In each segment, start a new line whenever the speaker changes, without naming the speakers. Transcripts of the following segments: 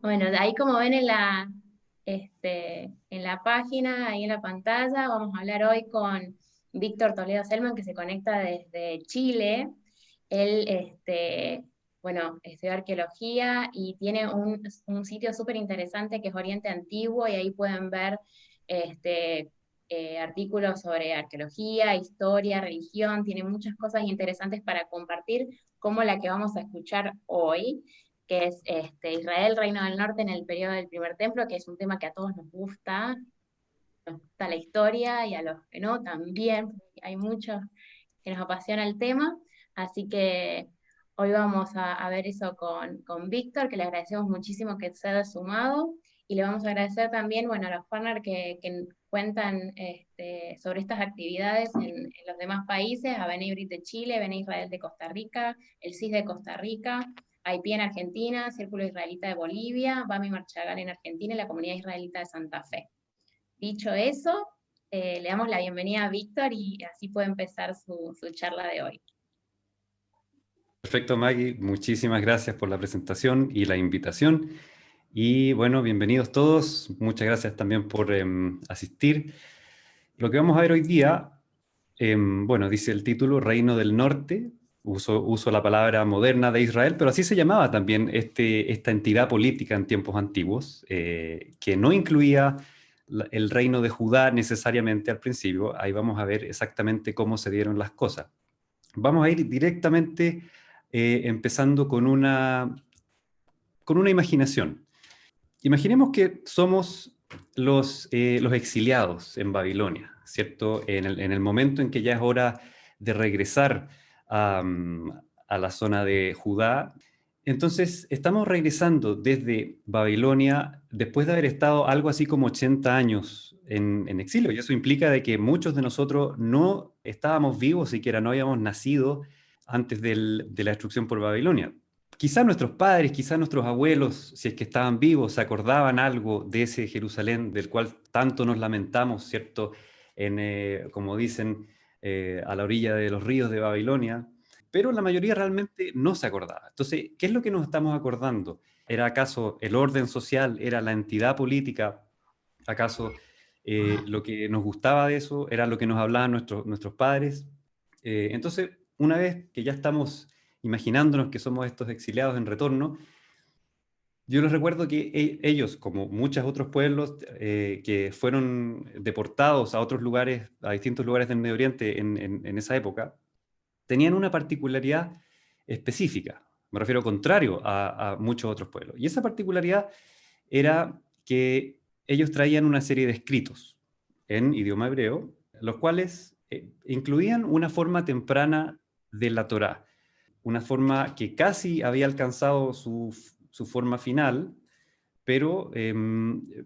Bueno, de ahí como ven en la página, ahí en la pantalla, vamos a hablar hoy con Víctor Toledo Selman, que se conecta desde Chile. Él, bueno, estudió arqueología y tiene un sitio súper interesante que es Oriente Antiguo, y ahí pueden ver este, artículos sobre arqueología, historia, religión. Tiene muchas cosas interesantes para compartir, como la que vamos a escuchar hoy, que es Israel, Reino del Norte en el periodo del Primer Templo, que es un tema que a todos nos gusta la historia, y a los que no también, porque hay muchos que nos apasiona el tema. Así que hoy vamos a ver eso con Víctor, que le agradecemos muchísimo que se haya sumado, y le vamos a agradecer también, bueno, a los partners que cuentan sobre estas actividades en los demás países: a Bene Ibrit de Chile, Bene Israel de Costa Rica, el CIS de Costa Rica, AIPI en Argentina, Círculo Israelita de Bolivia, Bami Marchagal en Argentina y la Comunidad Israelita de Santa Fe. Dicho eso, le damos la bienvenida a Víctor y así puede empezar su charla de hoy.
Perfecto, Maggie. Muchísimas gracias por la presentación y la invitación. Y bueno, bienvenidos todos. Muchas gracias también por asistir. Lo que vamos a ver hoy día, bueno, dice el título, Reino del Norte. Uso la palabra moderna de Israel, pero así se llamaba también esta entidad política en tiempos antiguos, que no incluía el reino de Judá necesariamente al principio. Ahí vamos a ver exactamente cómo se dieron las cosas. Vamos a ir directamente empezando con una imaginación. Imaginemos que somos los exiliados en Babilonia, ¿cierto? En el momento en que ya es hora de regresar a, a la zona de Judá. Entonces, estamos regresando desde Babilonia después de haber estado algo así como 80 años en exilio. Y eso implica de que muchos de nosotros no estábamos vivos, siquiera no habíamos nacido antes de la destrucción por Babilonia. Quizás nuestros padres, quizás nuestros abuelos, si es que estaban vivos, se acordaban algo de ese Jerusalén del cual tanto nos lamentamos, ¿cierto? Como dicen, a la orilla de los ríos de Babilonia, pero la mayoría realmente no se acordaba. Entonces, ¿qué es lo que nos estamos acordando? ¿Era acaso el orden social? ¿Era la entidad política? ¿Acaso lo que nos gustaba de eso era lo que nos hablaban nuestros padres? Entonces, una vez que ya estamos imaginándonos que somos estos exiliados en retorno, yo les recuerdo que ellos, como muchos otros pueblos que fueron deportados a otros lugares, a distintos lugares del Medio Oriente en esa época, tenían una particularidad específica. Me refiero contrario a muchos otros pueblos. Y esa particularidad era que ellos traían una serie de escritos en idioma hebreo, los cuales incluían una forma temprana de la Torá, una forma que casi había alcanzado su forma final, pero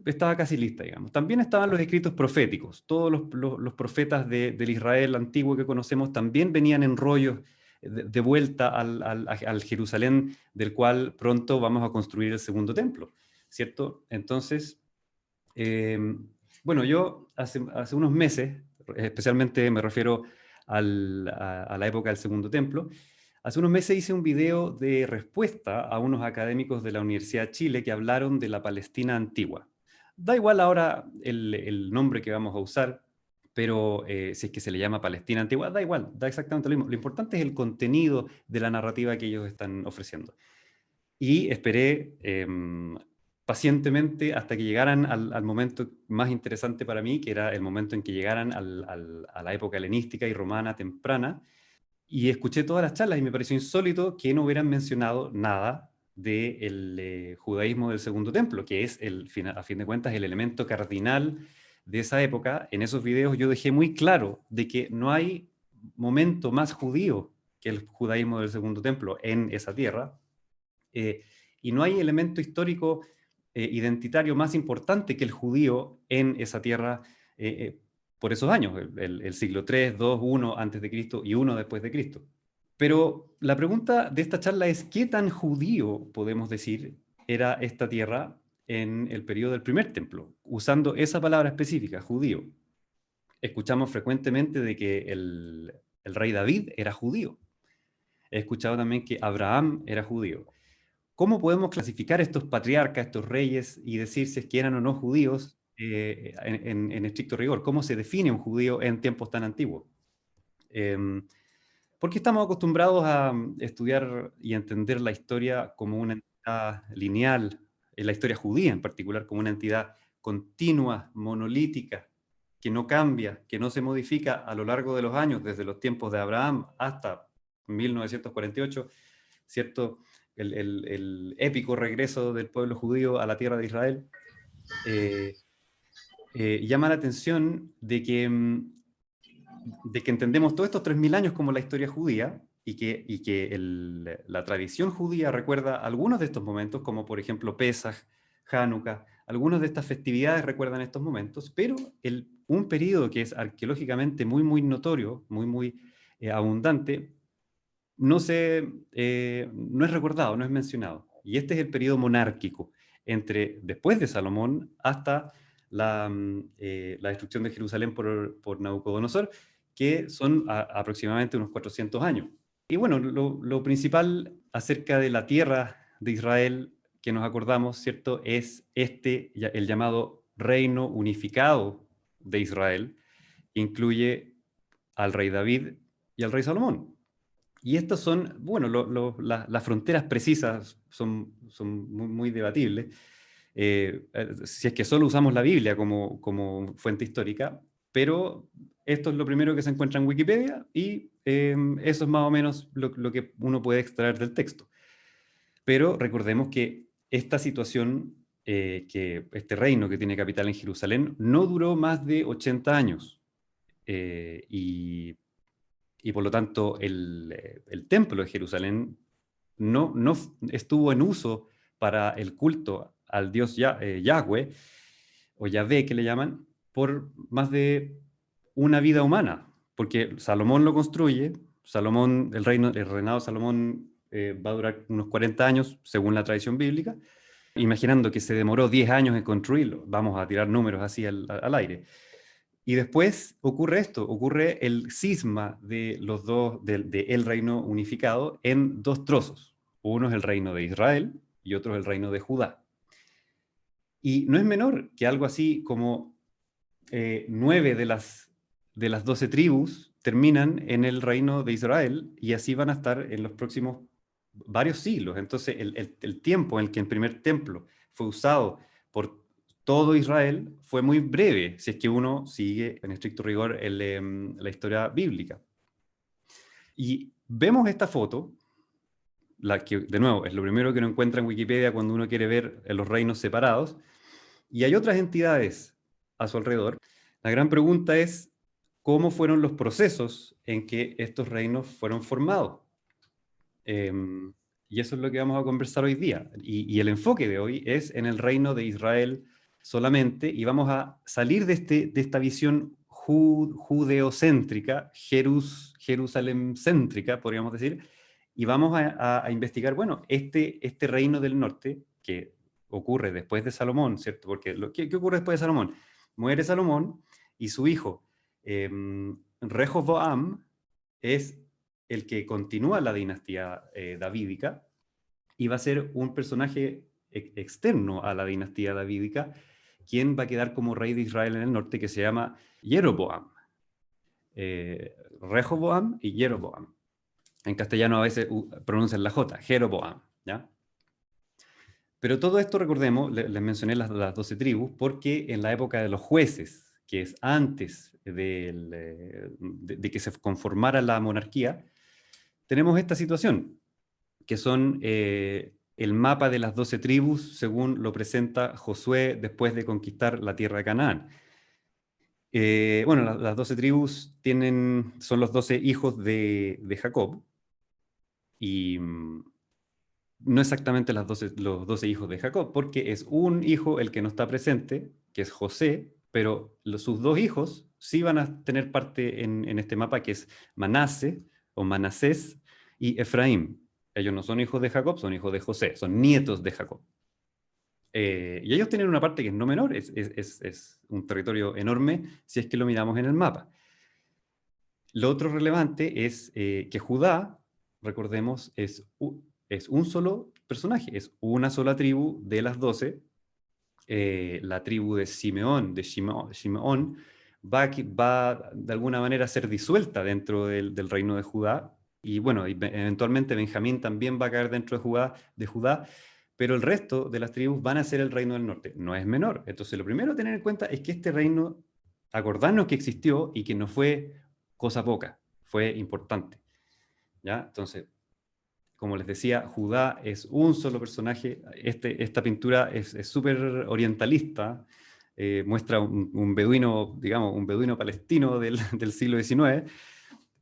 estaba casi lista, digamos. También estaban los escritos proféticos. Todos los profetas del Israel antiguo que conocemos también venían en rollos de vuelta al Jerusalén del cual pronto vamos a construir el segundo templo, ¿cierto? Entonces, eh, bueno, yo hace unos meses, especialmente me refiero a la época del segundo templo, hace unos meses hice un video de respuesta a unos académicos de la Universidad de Chile que hablaron de la Palestina antigua. Da igual ahora el nombre que vamos a usar, pero si es que se le llama Palestina antigua, da igual, da exactamente lo mismo. Lo importante es el contenido de la narrativa que ellos están ofreciendo. Y esperé pacientemente hasta que llegaran al momento más interesante para mí, que era el momento en que llegaran a la época helenística y romana temprana, y escuché todas las charlas y me pareció insólito que no hubieran mencionado nada del judaísmo del Segundo Templo, que es, a fin de cuentas, el elemento cardinal de esa época. En esos videos yo dejé muy claro de que no hay momento más judío que el judaísmo del Segundo Templo en esa tierra, eh, y no hay elemento histórico identitario más importante que el judío en esa tierra por esos años, el siglo 3, 2, 1 antes de Cristo y 1 después de Cristo. Pero la pregunta de esta charla es, ¿qué tan judío, podemos decir, era esta tierra en el periodo del primer templo? Usando esa palabra específica, judío. Escuchamos frecuentemente de que el rey David era judío. He escuchado también que Abraham era judío. ¿cómo podemos clasificar estos patriarcas, estos reyes, y decir si es que eran o no judíos en estricto rigor? ¿Cómo se define un judío en tiempos tan antiguos? Porque estamos acostumbrados a estudiar y entender la historia como una entidad lineal, la historia judía en particular, como una entidad continua, monolítica, que no cambia, que no se modifica a lo largo de los años, desde los tiempos de Abraham hasta 1948, ¿cierto? El épico regreso del pueblo judío a la tierra de Israel. Llama la atención de que entendemos todos estos 3000 años como la historia judía y que la tradición judía recuerda algunos de estos momentos, como por ejemplo Pesaj, Hanukkah, algunas de estas festividades recuerdan estos momentos, pero un periodo que es arqueológicamente muy, muy notorio, muy, muy abundante, no es recordado, no es mencionado. Y este es el periodo monárquico, después de Salomón hasta la destrucción de Jerusalén por Nabucodonosor, que son aproximadamente unos 400 años. Y bueno, lo principal acerca de la tierra de Israel que nos acordamos, ¿cierto? Es el llamado reino unificado de Israel, que incluye al rey David y al rey Salomón. Y estas son, bueno, las fronteras precisas son muy, muy debatibles. Si es que solo usamos la Biblia como fuente histórica, pero esto es lo primero que se encuentra en Wikipedia y eso es más o menos lo que uno puede extraer del texto. Pero recordemos que esta situación, que este reino que tiene capital en Jerusalén, no duró más de 80 años. Y por lo tanto el templo de Jerusalén no estuvo en uso para el culto al dios Yahweh, o Yahvé que le llaman, por más de una vida humana, porque Salomón lo construye, el reinado de Salomón va a durar unos 40 años, según la tradición bíblica, imaginando que se demoró 10 años en construirlo, vamos a tirar números así al aire. Y después ocurre el cisma de los dos, el reino unificado en dos trozos. Uno es el reino de Israel y otro es el reino de Judá. Y no es menor que algo así como 9 de las 12 tribus terminan en el reino de Israel y así van a estar en los próximos varios siglos. Entonces, el tiempo en el que el primer templo fue usado por todo Israel fue muy breve, si es que uno sigue en estricto rigor la historia bíblica. Y vemos esta foto, la que de nuevo es lo primero que uno encuentra en Wikipedia cuando uno quiere ver los reinos separados, y hay otras entidades a su alrededor. La gran pregunta es, ¿cómo fueron los procesos en que estos reinos fueron formados? Y eso es lo que vamos a conversar hoy día. Y el enfoque de hoy es en el reino de Israel solamente, y vamos a salir de esta visión judeocéntrica, Jerusalén-céntrica, podríamos decir, y vamos a investigar, bueno, este reino del norte, que ocurre después de Salomón, ¿cierto? Porque ¿qué ocurre después de Salomón? Muere Salomón y su hijo, Rehoboam, es el que continúa la dinastía davídica y va a ser un personaje externo a la dinastía davídica, quien va a quedar como rey de Israel en el norte, que se llama Jeroboam. Rehoboam y Jeroboam. En castellano a veces pronuncian la J, Jeroboam, ¿ya? Pero todo esto, recordemos, les mencioné las 12 tribus, porque en la época de los jueces, que es antes de que se conformara la monarquía, tenemos esta situación, que son el mapa de las 12 tribus, según lo presenta Josué después de conquistar la tierra de Canaán. Bueno, las 12 tribus son los 12 hijos de Jacob, y no exactamente los 12 hijos de Jacob, porque es un hijo el que no está presente, que es José, pero sus dos hijos sí van a tener parte en este mapa, que es Manase o Manasés y Efraín. Ellos no son hijos de Jacob, son hijos de José, son nietos de Jacob. Y ellos tienen una parte que es no menor, es un territorio enorme si es que lo miramos en el mapa. Lo otro relevante es que Judá, recordemos, es un solo personaje, es una sola tribu de las 12. La tribu de Simeón, Shimeón, va de alguna manera a ser disuelta dentro del reino de Judá, y bueno, eventualmente Benjamín también va a caer dentro de Judá, pero el resto de las tribus van a ser el reino del norte. No es menor. Entonces, lo primero a tener en cuenta es que este reino, acordarnos que existió y que no fue cosa poca, fue importante. ¿Ya? Entonces, como les decía, Judá es un solo personaje. Esta pintura es súper orientalista. Muestra un beduino, digamos, un beduino palestino del siglo XIX,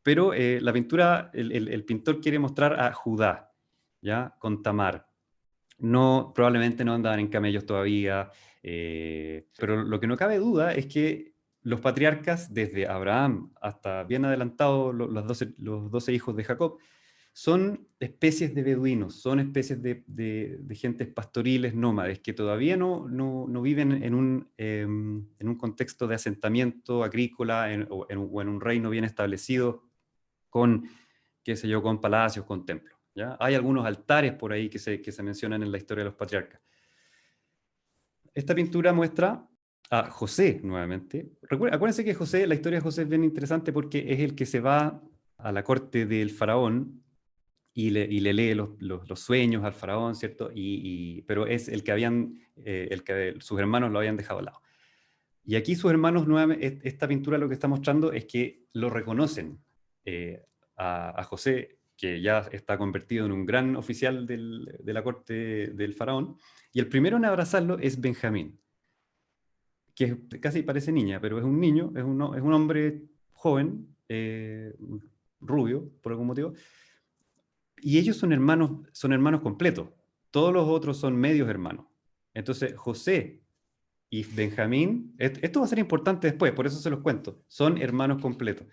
pero la pintura, el pintor quiere mostrar a Judá, ¿ya? Con Tamar. No, probablemente no andaban en camellos todavía, pero lo que no cabe duda es que los patriarcas, desde Abraham hasta bien adelantado los 12 hijos de Jacob, son especies de beduinos, son especies de gentes pastoriles nómades que todavía no viven en un contexto de asentamiento agrícola o en un reino bien establecido con, qué sé yo, con palacios, con templos. ¿Ya? Hay algunos altares por ahí que se mencionan en la historia de los patriarcas. Esta pintura muestra a José nuevamente. Acuérdense que José, la historia de José es bien interesante porque es el que se va a la corte del faraón y le lee los sueños al faraón, ¿cierto? Pero es el que sus hermanos lo habían dejado a lado. Y aquí sus hermanos, nuevamente, esta pintura lo que está mostrando es que lo reconocen a José, que ya está convertido en un gran oficial de la corte del faraón, y el primero en abrazarlo es Benjamín, que casi parece niña, pero es un niño, es un hombre joven, rubio, por algún motivo, y ellos son hermanos completos. Todos los otros son medios hermanos. Entonces, José y Benjamín, esto va a ser importante después, por eso se los cuento, son hermanos completos.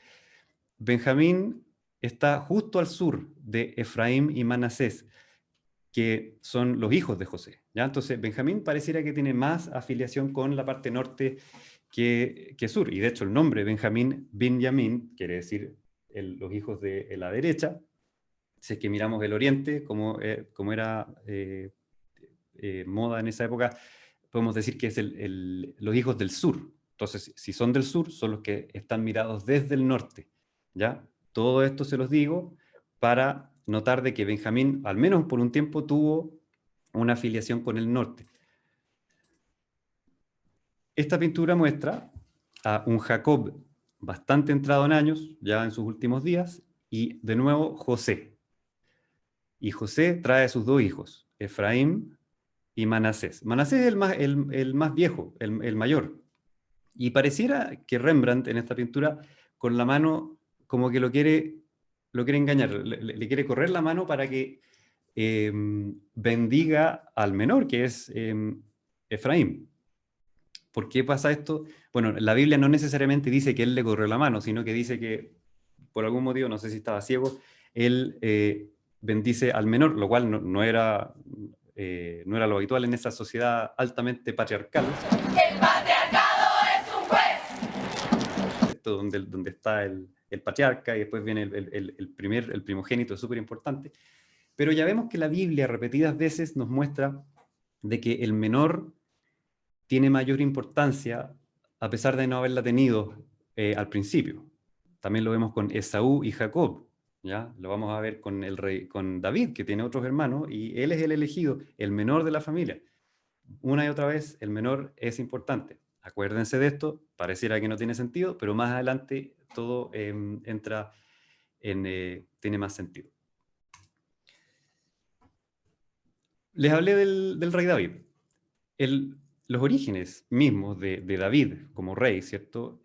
Benjamín está justo al sur de Efraín y Manasés, que son los hijos de José. ¿Ya? Entonces, Benjamín pareciera que tiene más afiliación con la parte norte que sur. Y de hecho, el nombre Benjamín, Binyamin, quiere decir los hijos de la derecha. Si es que miramos el oriente, como era moda en esa época, podemos decir que es los hijos del sur. Entonces, si son del sur, son los que están mirados desde el norte. ¿Ya? Todo esto se los digo para notar de que Benjamín, al menos por un tiempo, tuvo una afiliación con el norte. Esta pintura muestra a un Jacob bastante entrado en años, ya en sus últimos días, y de nuevo José. Y José trae a sus dos hijos, Efraín y Manasés. Manasés es el más viejo, el mayor. Y pareciera que Rembrandt en esta pintura, con la mano, como que lo quiere engañar, le quiere correr la mano para que bendiga al menor, que es Efraín. ¿Por qué pasa esto? Bueno, la Biblia no necesariamente dice que él le corrió la mano, sino que dice que, por algún motivo, no sé si estaba ciego, él bendice al menor, lo cual no era lo habitual en esa sociedad altamente patriarcal.
El patriarcado es un juez.
Donde está el patriarca y después viene el primogénito, es súper importante. Pero ya vemos que la Biblia repetidas veces nos muestra de que el menor tiene mayor importancia a pesar de no haberla tenido al principio. También lo vemos con Esaú y Jacob, ¿ya? Lo vamos a ver con David, que tiene otros hermanos, y él es el elegido, el menor de la familia. Una y otra vez, el menor es importante. Acuérdense de esto, pareciera que no tiene sentido, pero más adelante todo tiene más sentido. Les hablé del rey David. Los orígenes mismos de David como rey, ¿cierto?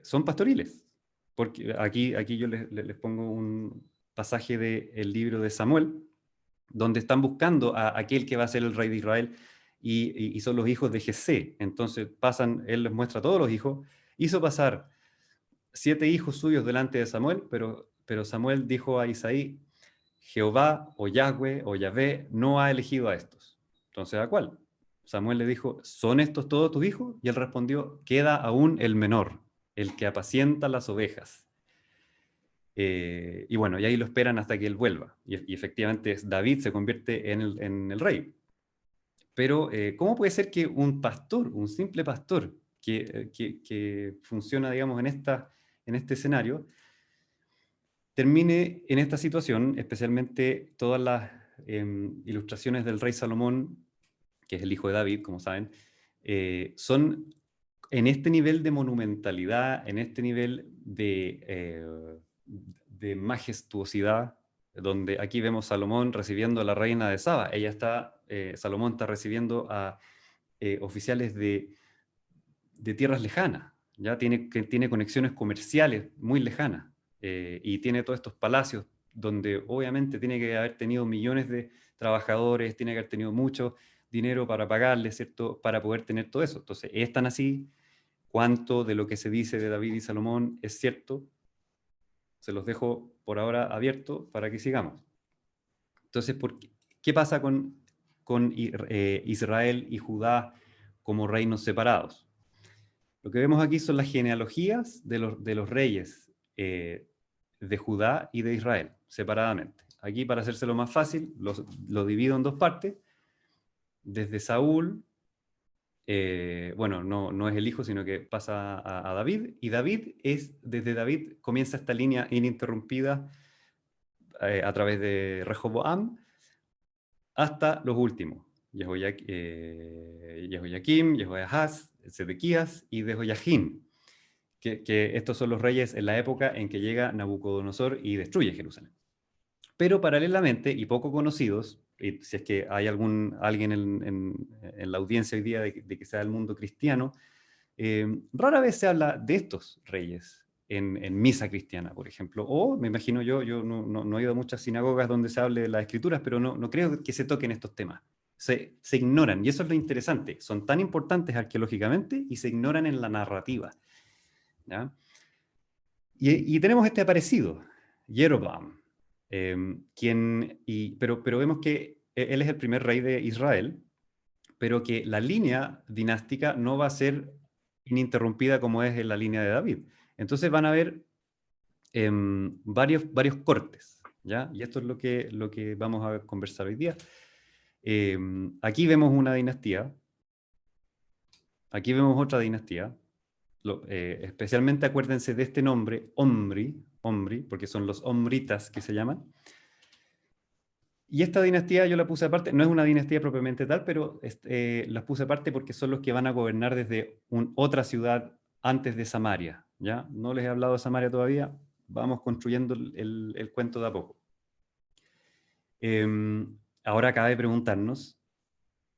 Son pastoriles. Porque aquí yo les pongo un pasaje del libro de Samuel, donde están buscando a aquel que va a ser el rey de Israel, y son los hijos de Jesé. Entonces él les muestra a todos los hijos, hizo pasar 7 hijos suyos delante de Samuel, pero Samuel dijo a Isaí, Jehová o Yahweh o Yahvé no ha elegido a estos. Entonces, ¿a cuál? Samuel le dijo, ¿son estos todos tus hijos? Y él respondió, queda aún el menor, el que apacienta las ovejas. Y bueno, y ahí lo esperan hasta que él vuelva. Y efectivamente David se convierte en el rey. Pero, ¿cómo puede ser que un pastor, un simple pastor, que funciona, digamos, en este escenario, termine en esta situación, especialmente todas las ilustraciones del rey Salomón, que es el hijo de David, como saben, son en este nivel de monumentalidad, en este nivel de majestuosidad, donde aquí vemos Salomón recibiendo a la reina de Saba. Salomón está recibiendo a oficiales de tierras lejanas, ya tiene conexiones comerciales muy lejanas, y tiene todos estos palacios donde obviamente tiene que haber tenido millones de trabajadores, tiene que haber tenido mucho dinero para pagarle, ¿cierto? Para poder tener todo eso. Entonces, es tan así. ¿Cuánto de lo que se dice de David y Salomón es cierto? Se los dejo por ahora abierto para que sigamos. Entonces, ¿qué pasa con Israel y Judá como reinos separados? Lo que vemos aquí son las genealogías de los reyes de Judá y de Israel, separadamente. Aquí, para hacérselo más fácil, lo divido en dos partes. Desde Saúl, bueno, no es el hijo, sino que pasa a David, y desde David comienza esta línea ininterrumpida a través de Rehoboam hasta los últimos, Jehoiakim, Jehoahaz, Sedequías y Jehoiakim, que estos son los reyes en la época en que llega Nabucodonosor y destruye Jerusalén. Pero paralelamente, y poco conocidos, y si es que hay alguien en la audiencia hoy día de que sea del mundo cristiano, rara vez se habla de estos reyes en misa cristiana, por ejemplo. O, me imagino yo no he ido a muchas sinagogas donde se hable de las escrituras, pero no creo que se toquen estos temas. Se ignoran, y eso es lo interesante. Son tan importantes arqueológicamente y se ignoran en la narrativa, ¿ya? Y tenemos este aparecido, Jeroboam, pero vemos que él es el primer rey de Israel, pero que la línea dinástica no va a ser ininterrumpida como es en la línea de David. Entonces van a haber varios cortes, ¿ya? Y esto es lo que vamos a conversar hoy día. Aquí vemos una dinastía, aquí vemos otra dinastía. Especialmente acuérdense de este nombre, Omri, porque son los omritas que se llaman. Y esta dinastía yo la puse aparte, no es una dinastía propiamente tal, pero las puse aparte porque son los que van a gobernar desde otra ciudad antes de Samaria, ¿ya? No les he hablado de Samaria todavía, vamos construyendo el cuento de a poco. Ahora cabe preguntarnos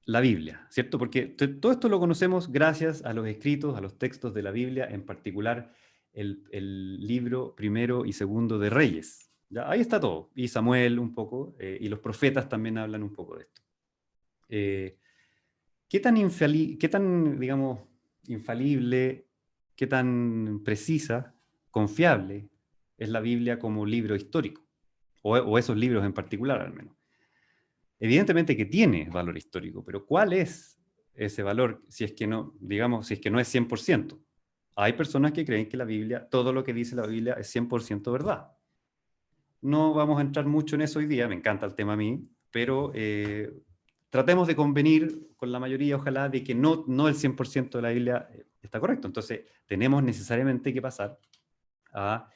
la Biblia, ¿cierto? Porque todo esto lo conocemos gracias a los escritos, a los textos de la Biblia, en particular el libro primero y segundo de Reyes. ¿Ya? Ahí está todo, y Samuel un poco, y los profetas también hablan un poco de esto. ¿Qué tan, digamos, infalible, qué tan precisa, confiable es la Biblia como libro histórico? O esos libros en particular, al menos. Evidentemente que tiene valor histórico, pero ¿cuál es ese valor si es que no, digamos, si es que no es 100%? Hay personas que creen que la Biblia, todo lo que dice la Biblia es 100% verdad. No vamos a entrar mucho en eso hoy día, me encanta el tema a mí, pero tratemos de convenir con la mayoría, ojalá, de que no el 100% de la Biblia está correcto. Entonces, tenemos necesariamente que pasar a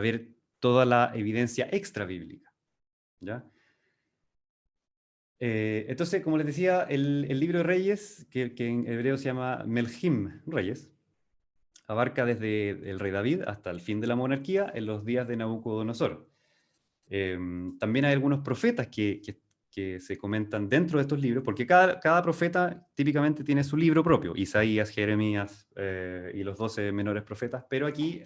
ver toda la evidencia extra bíblica. ¿Ya? Entonces, como les decía, el libro de Reyes, que en hebreo se llama Melchim Reyes, abarca desde el rey David hasta el fin de la monarquía en los días de Nabucodonosor. También hay algunos profetas que se comentan dentro de estos libros, porque cada profeta típicamente tiene su libro propio, Isaías, Jeremías y los 12 menores profetas, pero aquí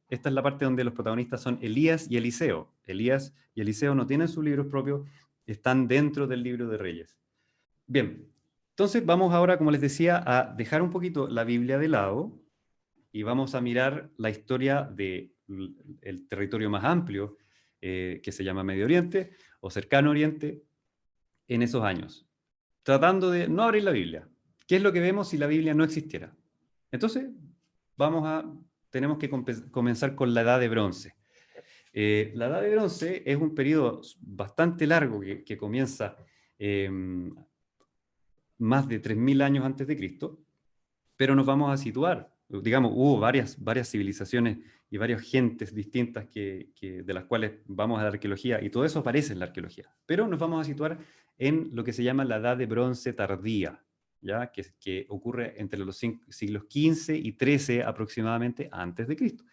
esta es la parte donde los protagonistas son Elías y Eliseo. Elías y Eliseo no tienen sus libros propios, están dentro del libro de Reyes. Bien, entonces vamos ahora, como les decía, a dejar un poquito la Biblia de lado y vamos a mirar la historia del territorio más amplio, que se llama Medio Oriente o Cercano Oriente, en esos años, tratando de no abrir la Biblia. ¿Qué es lo que vemos si la Biblia no existiera? Entonces, vamos a tenemos que comenzar con la Edad de Bronce. La Edad de Bronce es un periodo bastante largo que comienza más de 3000 años antes de Cristo, pero nos vamos a situar, digamos, hubo varias civilizaciones y varias gentes distintas de las cuales vamos a la arqueología, y todo eso aparece en la arqueología, pero nos vamos a situar en lo que se llama la Edad de Bronce tardía, ¿ya? Que ocurre entre los siglos XV y XIII aproximadamente antes de Cristo.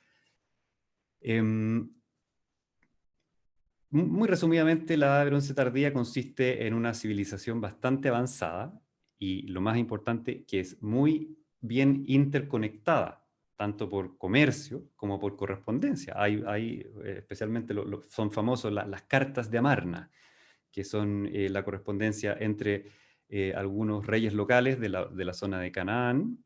Muy resumidamente, la Edad de Bronce tardía consiste en una civilización bastante avanzada y, lo más importante, que es muy bien interconectada, tanto por comercio como por correspondencia. Especialmente son famosos las cartas de Amarna, que son la correspondencia entre algunos reyes locales de la zona de Canaán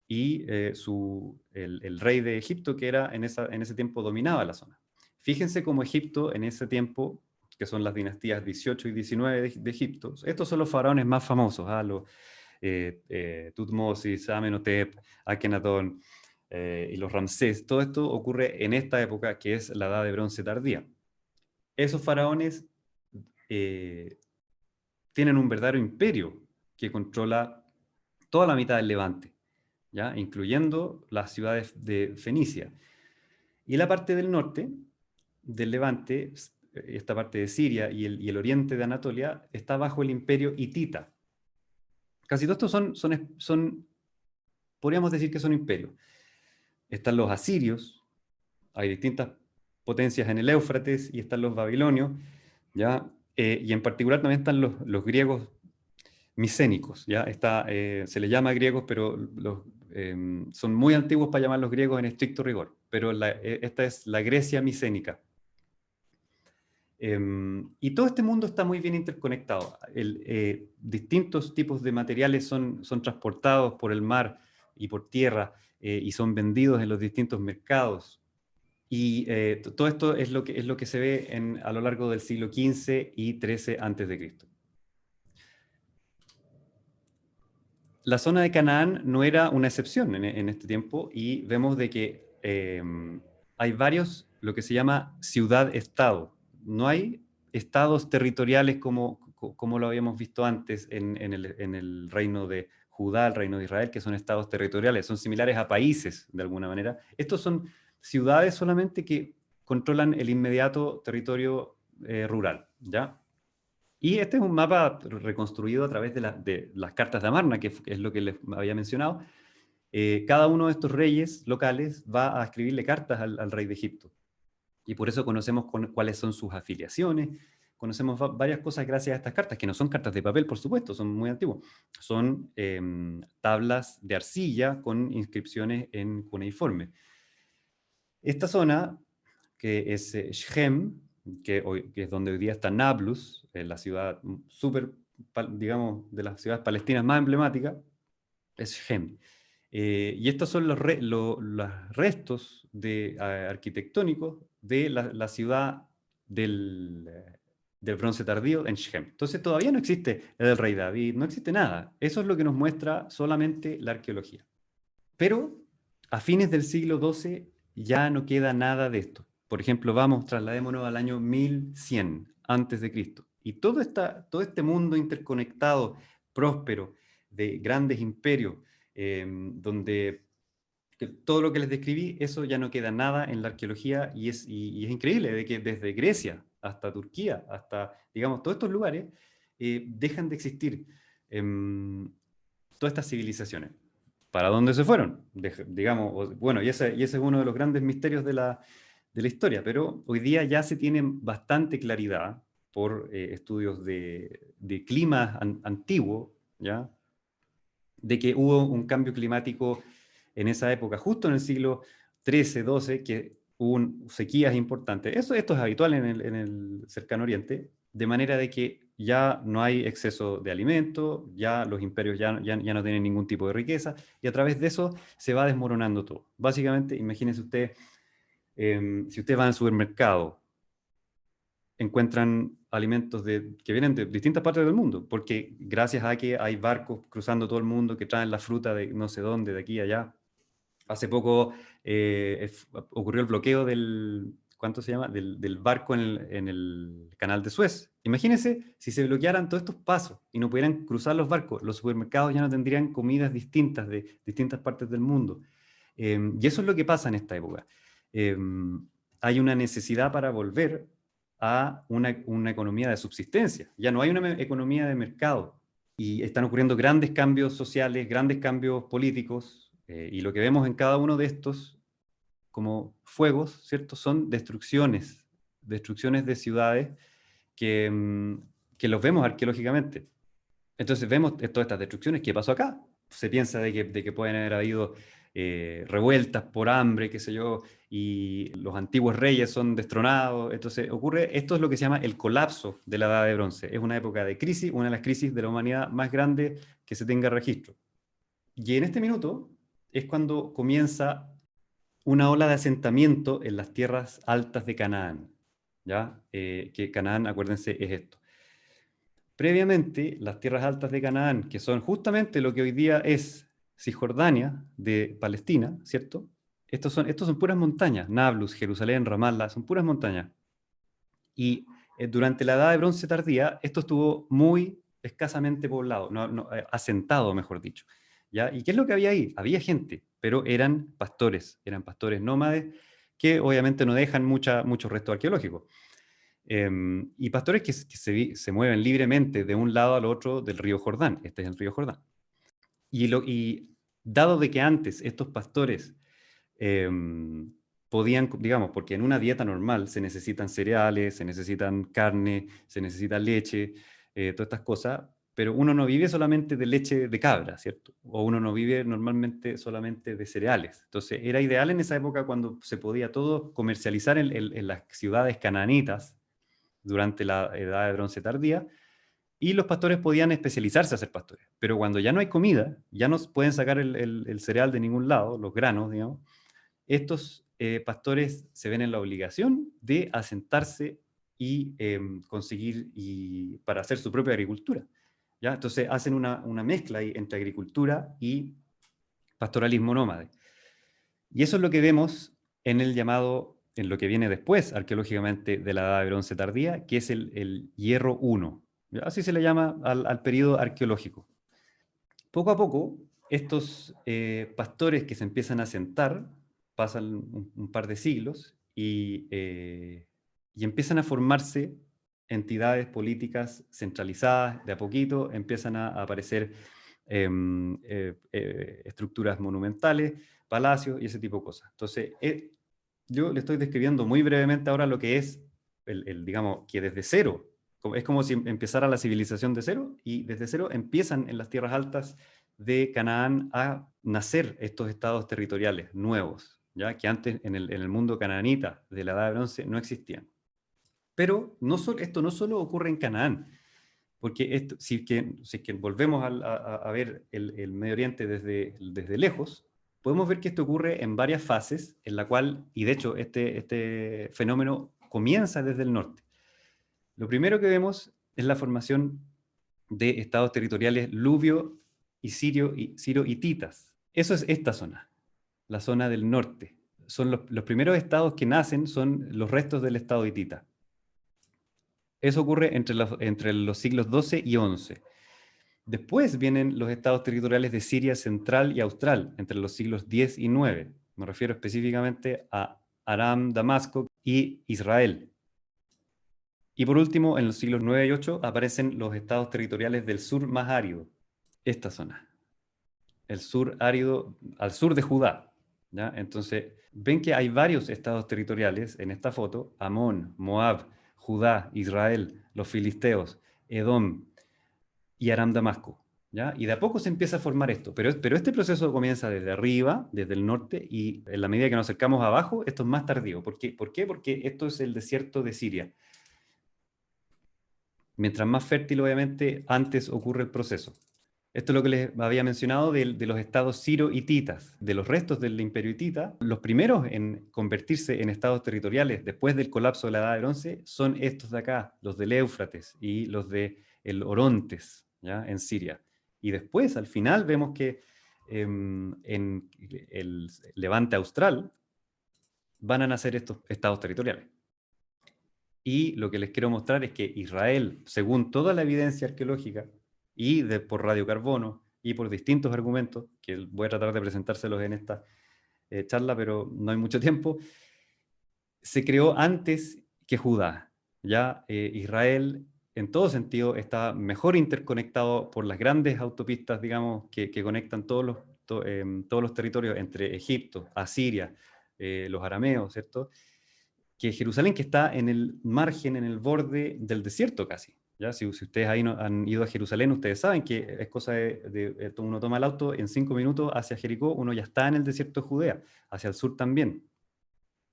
y el rey de Egipto, que en ese tiempo dominaba la zona. Fíjense cómo Egipto en ese tiempo, que son las dinastías 18 y 19 de Egipto, estos son los faraones más famosos, Tutmosis, Amenhotep, Akenatón y los Ramsés. Todo esto ocurre en esta época, que es la Edad de Bronce tardía. Esos faraones tienen un verdadero imperio que controla toda la mitad del Levante, ¿ya? Incluyendo las ciudades de Fenicia. Y la parte del norte del Levante, esta parte de Siria y el oriente de Anatolia, está bajo el imperio hitita. Casi todos estos podríamos decir que son imperios. Están los asirios, hay distintas potencias en el Éufrates, y están los babilonios, ¿ya? Y en particular también están los griegos micénicos, ¿ya? Se les llama griegos, pero son muy antiguos para llamarlos griegos en estricto rigor, pero esta es la Grecia micénica. Y todo este mundo está muy bien interconectado. Distintos tipos de materiales son transportados por el mar y por tierra, y son vendidos en los distintos mercados. Y todo esto es lo que se ve a lo largo del siglo XV y XIII a.C. La zona de Canaán no era una excepción en este tiempo, y vemos de que hay varios, lo que se llama ciudad-estado. No hay estados territoriales como lo habíamos visto antes en el reino de Judá, el reino de Israel, que son estados territoriales, son similares a países de alguna manera. Estos son ciudades solamente que controlan el inmediato territorio rural, ¿ya? Y este es un mapa reconstruido a través de las cartas de Amarna, que es lo que les había mencionado. Cada uno de estos reyes locales va a escribirle cartas al rey de Egipto. Y por eso conocemos cuáles son sus afiliaciones, conocemos varias cosas gracias a estas cartas, que no son cartas de papel, por supuesto, son muy antiguas. Son tablas de arcilla con inscripciones en cuneiforme. Esta zona, que es Shem, que es donde hoy día está Nablus, la ciudad digamos, de las ciudades palestinas más emblemáticas, es Shem. Y estos son los restos arquitectónicos de la ciudad del bronce tardío en Shem. Entonces todavía no existe el rey David, no existe nada. Eso es lo que nos muestra solamente la arqueología. Pero a fines del siglo XII ya no queda nada de esto. Por ejemplo, trasladémonos al año 1100 antes de Cristo. Y todo este mundo interconectado, próspero, de grandes imperios, donde todo lo que les describí, eso ya no queda nada en la arqueología, y es increíble de que desde Grecia hasta Turquía, hasta, digamos, todos estos lugares, dejan de existir todas estas civilizaciones. ¿Para dónde se fueron? Digamos, bueno, y ese es uno de los grandes misterios de la historia, pero hoy día ya se tiene bastante claridad por estudios de clima antiguo, ¿ya? De que hubo un cambio climático en esa época, justo en el siglo XIII, XII, que hubo sequías importantes. Esto es habitual en el cercano oriente, de manera de que ya no hay exceso de alimento, ya los imperios ya no tienen ningún tipo de riqueza, y a través de eso se va desmoronando todo. Básicamente, imagínense ustedes, si ustedes van al supermercado, encuentran alimentos que vienen de distintas partes del mundo, porque gracias a que hay barcos cruzando todo el mundo que traen la fruta de no sé dónde, de aquí a allá, Hace poco ocurrió el bloqueo del, ¿cuánto se llama? Del barco en el canal de Suez. Imagínense si se bloquearan todos estos pasos y no pudieran cruzar los barcos, los supermercados ya no tendrían comidas distintas de distintas partes del mundo. Y eso es lo que pasa en esta época. Hay una necesidad para volver a una economía de subsistencia. Ya no hay una economía de mercado. Y están ocurriendo grandes cambios sociales, grandes cambios políticos, y lo que vemos en cada uno de estos como fuegos, ¿cierto? Son destrucciones de ciudades que los vemos arqueológicamente. Entonces vemos todas estas destrucciones. ¿Qué pasó acá? Se piensa de que pueden haber habido revueltas por hambre, qué sé yo, y los antiguos reyes son destronados. Entonces ocurre, esto es lo que se llama el colapso de la Edad de Bronce. Es una época de crisis, una de las crisis de la humanidad más grande que se tenga registro. Y en este minuto es cuando comienza una ola de asentamiento en las tierras altas de Canaán. ¿Ya? Que Canaán, acuérdense, es esto. Previamente, las tierras altas de Canaán, que son justamente lo que hoy día es Cisjordania de Palestina, ¿cierto? Estos son puras montañas, Nablus, Jerusalén, Ramallah, son puras montañas. Y durante la Edad de Bronce tardía, esto estuvo muy escasamente poblado, asentado, mejor dicho. ¿Ya? ¿Y qué es lo que había ahí? Había gente, pero eran pastores nómades que obviamente no dejan mucho resto arqueológico. Y pastores que se mueven libremente de un lado al otro del río Jordán. Este es el río Jordán. Y dado de que antes estos pastores podían, digamos, porque en una dieta normal se necesitan cereales, se necesitan carne, se necesita leche, todas estas cosas, pero uno no vive solamente de leche de cabra, ¿cierto? O uno no vive normalmente solamente de cereales. Entonces era ideal en esa época cuando se podía todo comercializar en las ciudades cananitas durante la Edad de Bronce tardía, y los pastores podían especializarse a ser pastores. Pero cuando ya no hay comida, ya no pueden sacar el cereal de ningún lado, los granos, digamos, estos pastores se ven en la obligación de asentarse y conseguir para hacer su propia agricultura. ¿Ya? Entonces hacen una mezcla ahí entre agricultura y pastoralismo nómade. Y eso es lo que vemos en en lo que viene después arqueológicamente de la Edad de Bronce tardía, que es el Hierro I. Así se le llama al periodo arqueológico. Poco a poco, estos pastores que se empiezan a asentar, pasan un par de siglos y empiezan a formarse entidades políticas centralizadas, de a poquito empiezan a aparecer estructuras monumentales, palacios y ese tipo de cosas. Entonces, yo le estoy describiendo muy brevemente ahora lo que es, digamos, que desde cero, es como si empezara la civilización de cero, y desde cero empiezan en las tierras altas de Canaán a nacer estos estados territoriales nuevos, ¿ya? Que antes en el mundo canaanita de la Edad de Bronce no existían. Pero esto no solo ocurre en Canaán, porque si es que volvemos a ver el Medio Oriente desde lejos, podemos ver que esto ocurre en varias fases, en la cual, y de hecho este fenómeno comienza desde el norte. Lo primero que vemos es la formación de estados territoriales luvio y siro-hititas. Eso es esta zona, la zona del norte. Son los primeros estados que nacen, son los restos del estado hitita. Eso ocurre entre los siglos XII y XI. Después vienen los estados territoriales de Siria central y austral, entre los siglos X y IX. Me refiero específicamente a Aram, Damasco y Israel. Y por último, en los siglos IX y VIII aparecen los estados territoriales del sur más árido, esta zona, el sur árido al sur de Judá. ¿Ya? Entonces, ven que hay varios estados territoriales en esta foto: Amón, Moab, Judá, Israel, los filisteos, Edom y Aram Damasco. ¿Ya? Y de a poco se empieza a formar esto, pero este proceso comienza desde arriba, desde el norte, y en la medida que nos acercamos abajo, esto es más tardío. ¿Por qué? Porque esto es el desierto de Siria. Mientras más fértil, obviamente, antes ocurre el proceso. Esto es lo que les había mencionado de los estados siro-hititas, de los restos del imperio hitita. Los primeros en convertirse en estados territoriales después del colapso de la Edad de Bronce son estos de acá, los del Éufrates y los del Orontes, ¿ya? En Siria. Y después, al final, vemos que en el Levante Austral, van a nacer estos estados territoriales. Y lo que les quiero mostrar es que Israel, según toda la evidencia arqueológica, y por radiocarbono, y por distintos argumentos, que voy a tratar de presentárselos en esta charla, pero no hay mucho tiempo, se creó antes que Judá. Ya Israel, en todo sentido, está mejor interconectado por las grandes autopistas, digamos, que conectan todos los territorios entre Egipto, Asiria, los arameos, ¿cierto? Que Jerusalén, que está en el margen, en el borde del desierto casi. ¿Ya? Si ustedes ahí han ido a Jerusalén, ustedes saben que es cosa uno toma el auto en 5 minutos hacia Jericó, uno ya está en el desierto de Judea, hacia el sur también.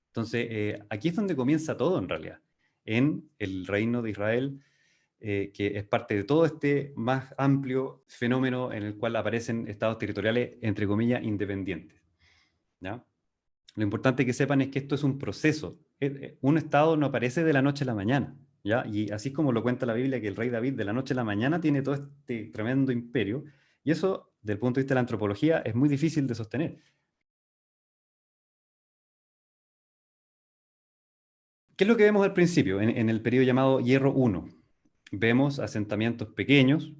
Entonces, aquí es donde comienza todo en realidad, en el reino de Israel, que es parte de todo este más amplio fenómeno en el cual aparecen estados territoriales, entre comillas, independientes. ¿Ya? Lo importante que sepan es que esto es un proceso. Un estado no aparece de la noche a la mañana, ¿ya? Y así como lo cuenta la Biblia, que el rey David de la noche a la mañana tiene todo este tremendo imperio, y eso, desde el punto de vista de la antropología, es muy difícil de sostener. ¿Qué es lo que vemos al principio, en el periodo llamado Hierro I? Vemos asentamientos pequeños,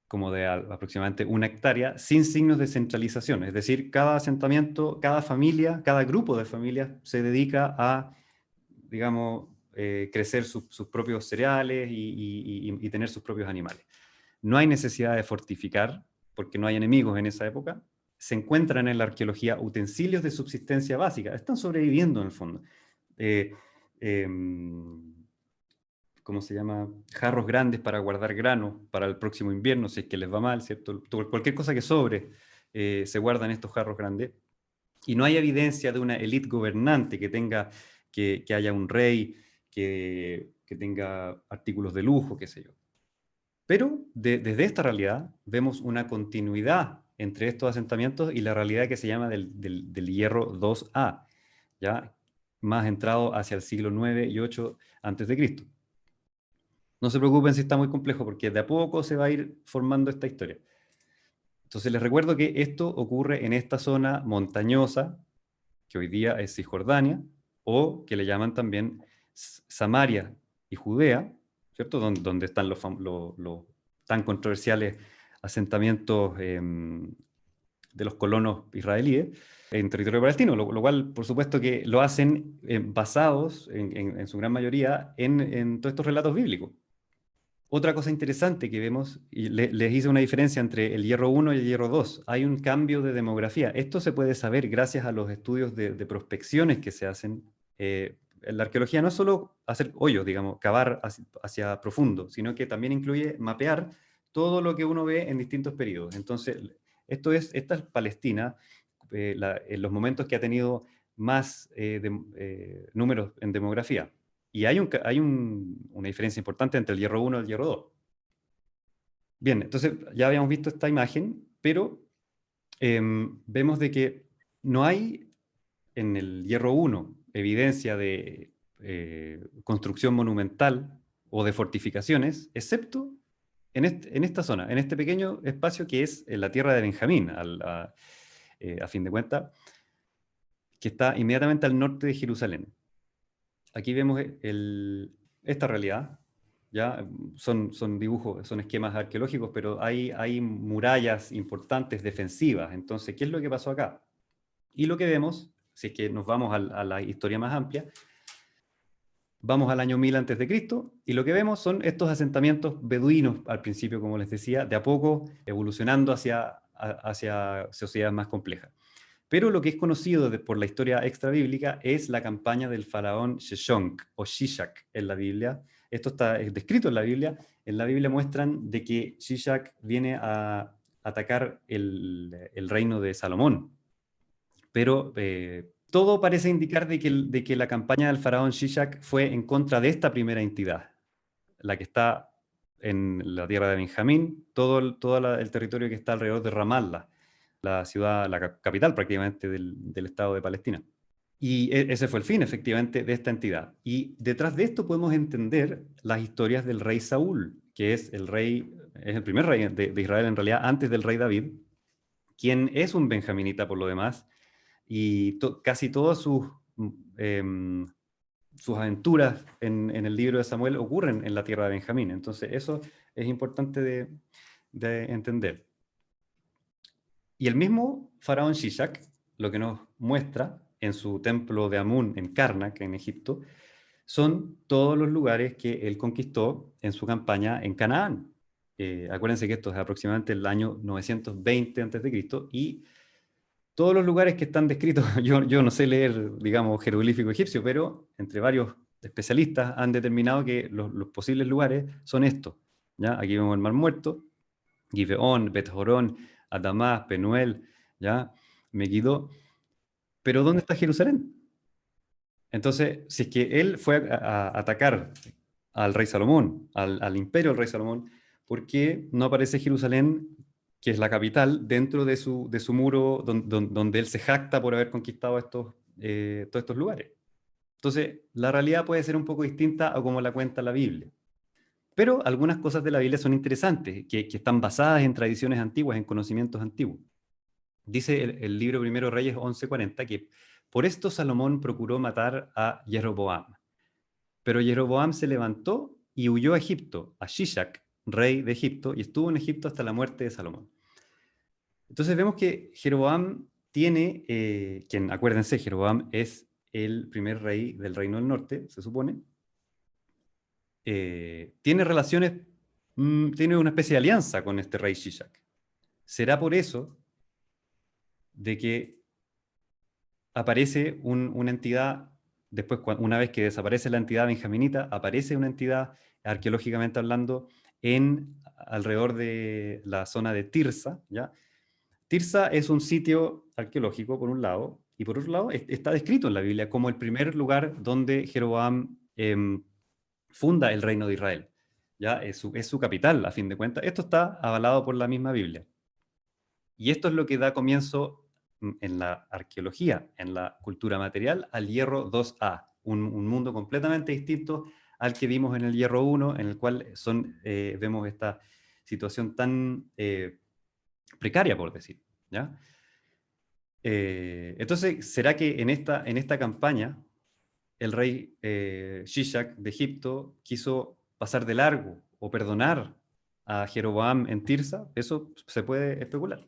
como de aproximadamente 1 hectárea, sin signos de centralización. Es decir, cada asentamiento, cada familia, cada grupo de familias se dedica a, digamos, crecer sus propios cereales y tener sus propios animales. No hay necesidad de fortificar, porque no hay enemigos en esa época. Se encuentran en la arqueología utensilios de subsistencia básica. Están sobreviviendo en el fondo. ¿Cómo se llama? Jarros grandes para guardar grano para el próximo invierno, si es que les va mal, ¿cierto? Cualquier cosa que sobre, se guarda en estos jarros grandes. Y no hay evidencia de una élite gobernante que haya un rey, que tenga artículos de lujo, qué sé yo. Pero desde esta realidad vemos una continuidad entre estos asentamientos y la realidad que se llama del Hierro 2A, ¿ya? Más entrado hacia el siglo 9 y 8 a.C. No se preocupen si está muy complejo, porque de a poco se va a ir formando esta historia. Entonces les recuerdo que esto ocurre en esta zona montañosa, que hoy día es Cisjordania, o que le llaman también Samaria y Judea, ¿cierto? Donde están los tan controversiales asentamientos de los colonos israelíes en territorio palestino, lo cual, por supuesto, que lo hacen basados, en su gran mayoría, en todos estos relatos bíblicos. Otra cosa interesante que vemos, y les hice una diferencia entre el Hierro 1 y el Hierro 2, hay un cambio de demografía. Esto se puede saber gracias a los estudios de prospecciones que se hacen. En la arqueología no es solo hacer hoyos, digamos, cavar hacia profundo, sino que también incluye mapear todo lo que uno ve en distintos periodos. Entonces, esta es Palestina, en los momentos que ha tenido más números en demografía. Y hay una diferencia importante entre el Hierro 1 y el Hierro 2. Bien, entonces ya habíamos visto esta imagen, pero vemos de que no hay en el Hierro 1 evidencia de construcción monumental o de fortificaciones, excepto en esta zona, en este pequeño espacio que es la tierra de Benjamín, a fin de cuentas, que está inmediatamente al norte de Jerusalén. Aquí vemos esta realidad, ¿ya? Son dibujos, son esquemas arqueológicos, pero hay murallas importantes defensivas. Entonces, ¿qué es lo que pasó acá? Y lo que vemos, si es que nos vamos a la historia más amplia, vamos al año 1000 a.C., y lo que vemos son estos asentamientos beduinos, al principio, como les decía, de a poco evolucionando hacia sociedades más complejas. Pero lo que es conocido por la historia extrabíblica es la campaña del faraón Sheshonq o Shishak en la Biblia. Esto está descrito en la Biblia. En la Biblia muestran de que Shishak viene a atacar el reino de Salomón. Pero todo parece indicar de que la campaña del faraón Shishak fue en contra de esta primera entidad, la que está en la tierra de Benjamín, todo el territorio que está alrededor de Ramallah, la ciudad, la capital prácticamente del Estado de Palestina. Y ese fue el fin, efectivamente, de esta entidad. Y detrás de esto podemos entender las historias del rey Saúl, que es el primer rey de Israel en realidad, antes del rey David, quien es un benjaminita por lo demás, y casi todas sus aventuras en el libro de Samuel ocurren en la tierra de Benjamín. Entonces eso es importante de entender. Y el mismo faraón Shishak lo que nos muestra en su templo de Amún en Karnak, en Egipto, son todos los lugares que él conquistó en su campaña en Canaán. Acuérdense que esto es aproximadamente el año 920 a.C., y todos los lugares que están descritos, yo no sé leer, digamos, jeroglífico egipcio, pero entre varios especialistas han determinado que los posibles lugares son estos. ¿Ya? Aquí vemos el Mar Muerto, Gibeón, Bet-Jorón, Adamá, Penuel, ¿ya? Megiddo. Pero ¿dónde está Jerusalén? Entonces, si es que él fue a atacar al rey Salomón, al imperio del rey Salomón, ¿por qué no aparece Jerusalén, que es la capital, dentro de su muro donde él se jacta por haber conquistado todos estos lugares? Entonces, la realidad puede ser un poco distinta a como la cuenta la Biblia. Pero algunas cosas de la Biblia son interesantes, que están basadas en tradiciones antiguas, en conocimientos antiguos. Dice el libro Primero Reyes 11:40 que por esto Salomón procuró matar a Jeroboam. Pero Jeroboam se levantó y huyó a Egipto, a Shishak, rey de Egipto, y estuvo en Egipto hasta la muerte de Salomón. Entonces vemos que Jeroboam tiene, quien, acuérdense, Jeroboam es el primer rey del Reino del Norte, se supone, tiene relaciones, tiene una especie de alianza con este rey Shishak. ¿Será por eso de que aparece una entidad, después una vez que desaparece la entidad benjaminita, aparece una entidad, arqueológicamente hablando, alrededor de la zona de Tirsa, ¿ya? Tirsa es un sitio arqueológico, por un lado, y por otro lado está descrito en la Biblia como el primer lugar donde Jeroboam funda el reino de Israel. ¿Ya? Es su capital, a fin de cuentas. Esto está avalado por la misma Biblia. Y esto es lo que da comienzo en la arqueología, en la cultura material, al hierro 2A, un mundo completamente distinto al que vimos en el hierro 1, en el cual vemos esta situación tan precaria, por decir. ¿Ya? Entonces, ¿será que en esta campaña el rey Shishak de Egipto quiso pasar de largo o perdonar a Jeroboam en Tirsa? Eso se puede especular.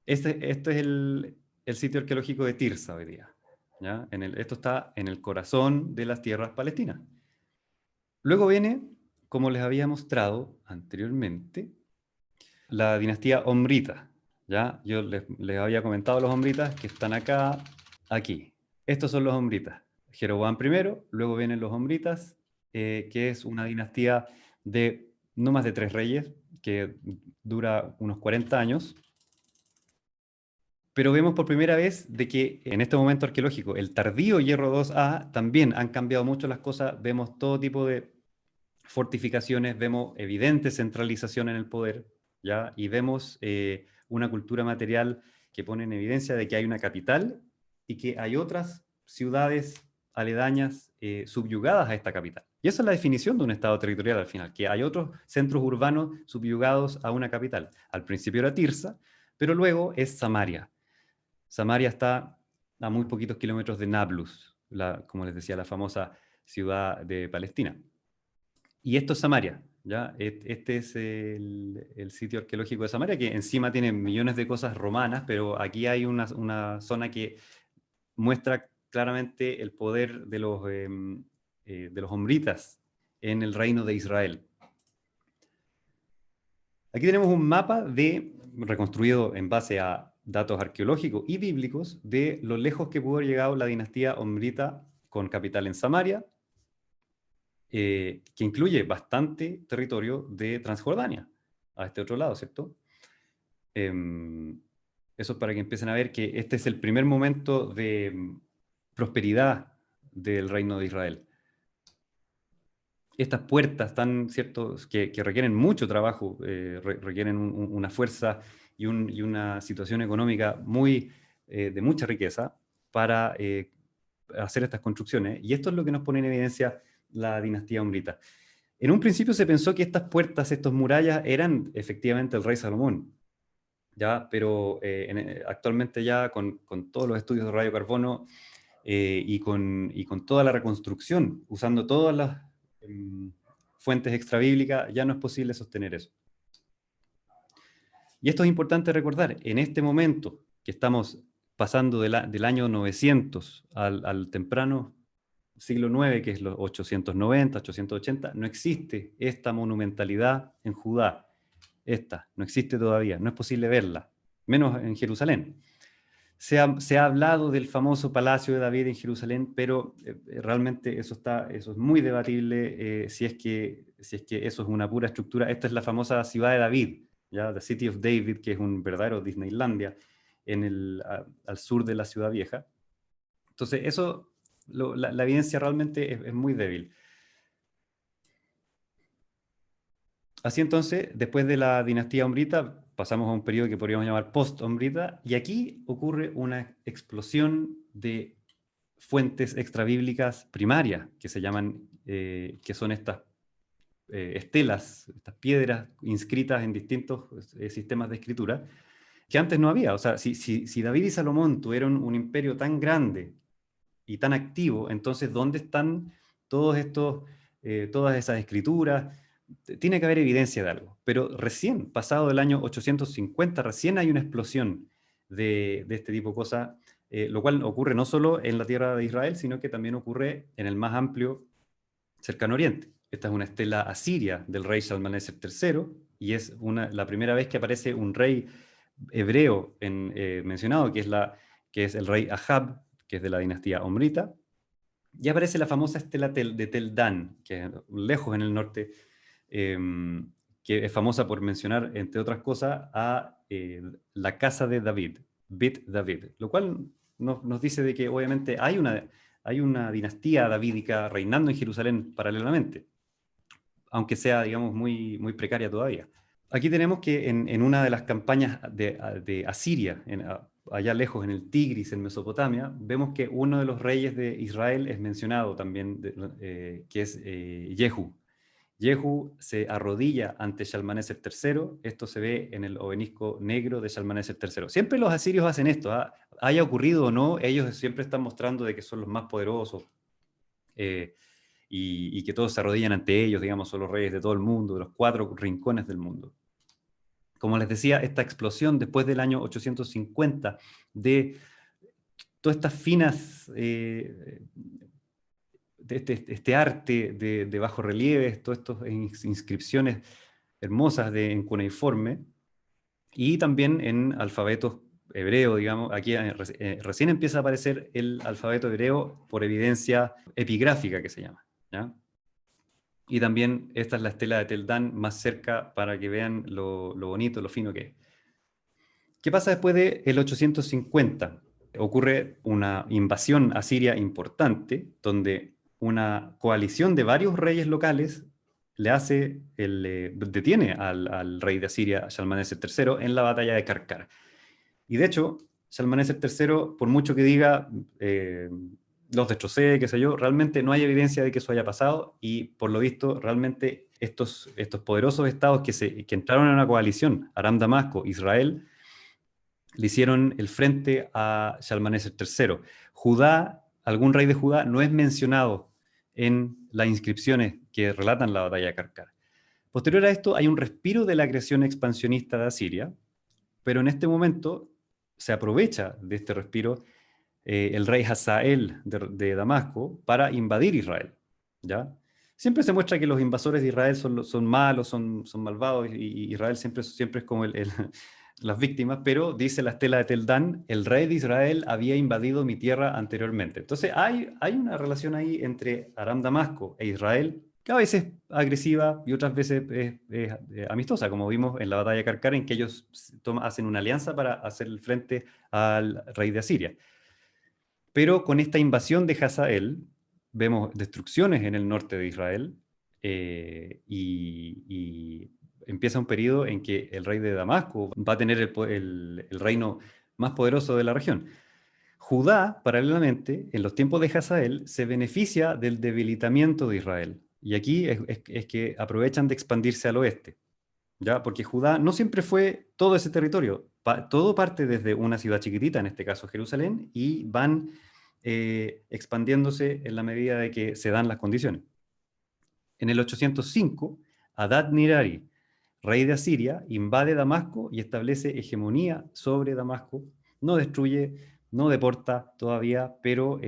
Este es el sitio arqueológico de Tirsa hoy día. ¿Ya? Esto está en el corazón de las tierras palestinas. Luego viene, como les había mostrado anteriormente, la dinastía Omrita. ¿Ya? Yo les había comentado los Omritas que están acá, aquí. Estos son los Omritas. Jeroboam I, luego vienen los Omritas, que es una dinastía de no más de 3 reyes, que dura unos 40 años. Pero vemos por primera vez de que en este momento arqueológico, el tardío hierro 2A, también han cambiado mucho las cosas. Vemos todo tipo de fortificaciones, vemos evidente centralización en el poder, ¿ya? Y vemos una cultura material que pone en evidencia de que hay una capital y que hay otras ciudades aledañas subyugadas a esta capital. Y esa es la definición de un estado territorial al final, que hay otros centros urbanos subyugados a una capital. Al principio era Tirsa, pero luego es Samaria. Samaria está a muy poquitos kilómetros de Nablus, como les decía, la famosa ciudad de Palestina. Y esto es Samaria, ¿ya? Este es el sitio arqueológico de Samaria, que encima tiene millones de cosas romanas, pero aquí hay una zona que muestra claramente el poder de los omritas en el reino de Israel. Aquí tenemos un mapa reconstruido en base a datos arqueológicos y bíblicos de lo lejos que pudo haber llegado la dinastía omrita con capital en Samaria, que incluye bastante territorio de Transjordania, a este otro lado, ¿cierto? Eso es para que empiecen a ver que este es el primer momento de prosperidad del reino de Israel. Estas puertas tan, ¿cierto?, que requieren mucho trabajo, requieren una fuerza y una situación económica de mucha riqueza para hacer estas construcciones. Y esto es lo que nos pone en evidencia la dinastía omrita. En un principio se pensó que estas puertas, estas murallas, eran efectivamente el rey Salomón. ¿ya? Pero actualmente ya con todos los estudios de radiocarbono y con toda la reconstrucción, usando todas las fuentes extrabíblicas, ya no es posible sostener eso. Y esto es importante recordar, en este momento que estamos pasando del año 900 al temprano siglo IX, que es los 890, 880, no existe esta monumentalidad en Judá. Esta no existe todavía, no es posible verla, menos en Jerusalén. Se ha hablado del famoso Palacio de David en Jerusalén, pero realmente eso es muy debatible si es que eso es una pura estructura. Esta es la famosa ciudad de David, ¿ya? The City of David, que es un verdadero Disneylandia al sur de la ciudad vieja. Entonces, eso, la evidencia realmente es muy débil. Así entonces, después de la dinastía omrita, pasamos a un periodo que podríamos llamar post-omrita, y aquí ocurre una explosión de fuentes extrabíblicas primarias, que se llaman, que son estas estelas, estas piedras inscritas en distintos sistemas de escritura, que antes no había. O sea, si David y Salomón tuvieron un imperio tan grande y tan activo, entonces, ¿dónde están todas esas escrituras? Tiene que haber evidencia de algo, pero recién, pasado el año 850, recién hay una explosión de este tipo de cosas, lo cual ocurre no solo en la tierra de Israel, sino que también ocurre en el más amplio Cercano Oriente. Esta es una estela asiria del rey Shalmaneser III, y es la primera vez que aparece un rey hebreo mencionado, que es el rey Ahab, que es de la dinastía omrita, y aparece la famosa estela de Tel Dan, que es lejos en el norte, que es famosa por mencionar, entre otras cosas, a la casa de David, Bit David, lo cual nos dice de que obviamente hay una dinastía davídica reinando en Jerusalén paralelamente, aunque sea, digamos, muy, muy precaria todavía. Aquí tenemos que en una de las campañas de Asiria, allá lejos en el Tigris, en Mesopotamia, vemos que uno de los reyes de Israel es mencionado también, que es Jehu. Jehu se arrodilla ante Shalmaneser III. Esto se ve en el obelisco negro de Shalmaneser III. Siempre los asirios hacen esto, ¿ah? Haya ocurrido o no, ellos siempre están mostrando de que son los más poderosos y que todos se arrodillan ante ellos, digamos, son los reyes de todo el mundo, de los 4 rincones del mundo. Como les decía, esta explosión después del año 850 de todas estas finas, este arte de bajorrelieves, todas estas inscripciones hermosas en cuneiforme, y también en alfabetos hebreo, digamos, aquí recién empieza a aparecer el alfabeto hebreo por evidencia epigráfica que se llama, ¿ya? Y también esta es la estela de Tel Dan más cerca para que vean lo bonito, lo fino que es. ¿Qué pasa después del 850? Ocurre una invasión asiria importante, donde una coalición de varios reyes locales detiene al rey de Asiria, Shalmaneser III, en la batalla de Karkar. Y de hecho, Shalmaneser III, por mucho que diga, los destrocé, qué sé yo, realmente no hay evidencia de que eso haya pasado, y por lo visto, realmente estos poderosos estados que entraron en una coalición, Aram, Damasco, Israel, le hicieron el frente a Shalmaneser III. Judá, algún rey de Judá, no es mencionado en las inscripciones que relatan la batalla de Karkar. Posterior a esto, hay un respiro de la creación expansionista de Asiria, pero en este momento se aprovecha de este respiro el rey Hazael de Damasco para invadir Israel, ¿ya? Siempre se muestra que los invasores de Israel son malos, son malvados, y Israel siempre es como las víctimas, pero dice la estela de Tel Dan, el rey de Israel había invadido mi tierra anteriormente. Entonces hay una relación ahí entre Aram Damasco e Israel, que a veces es agresiva y otras veces es amistosa, como vimos en la batalla de Karkar, en que ellos hacen una alianza para hacer el frente al rey de Asiria. Pero con esta invasión de Hazael, vemos destrucciones en el norte de Israel, y empieza un periodo en que el rey de Damasco va a tener el reino más poderoso de la región. Judá, paralelamente, en los tiempos de Hazael, se beneficia del debilitamiento de Israel. Y aquí es que aprovechan de expandirse al oeste, ¿ya? Porque Judá no siempre fue todo ese territorio. todo parte desde una ciudad chiquitita, en este caso Jerusalén, y van expandiéndose en la medida de que se dan las condiciones. En el 805, Adad-Nirari, rey de Asiria, invade Damasco y establece hegemonía sobre Damasco. No destruye, no deporta todavía, pero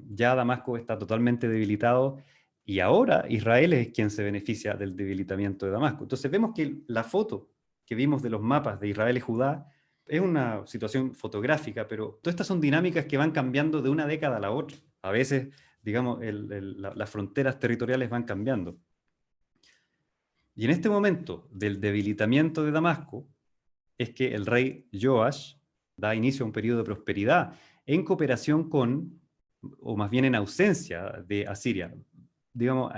ya Damasco está totalmente debilitado y ahora Israel es quien se beneficia del debilitamiento de Damasco. Entonces vemos que la foto que vimos de los mapas de Israel y Judá es una situación fotográfica, pero todas estas son dinámicas que van cambiando de una década a la otra. A veces, digamos, las fronteras territoriales van cambiando. Y en este momento del debilitamiento de Damasco es que el rey Joash da inicio a un periodo de prosperidad en cooperación con, o más bien en ausencia de Asiria. Digamos,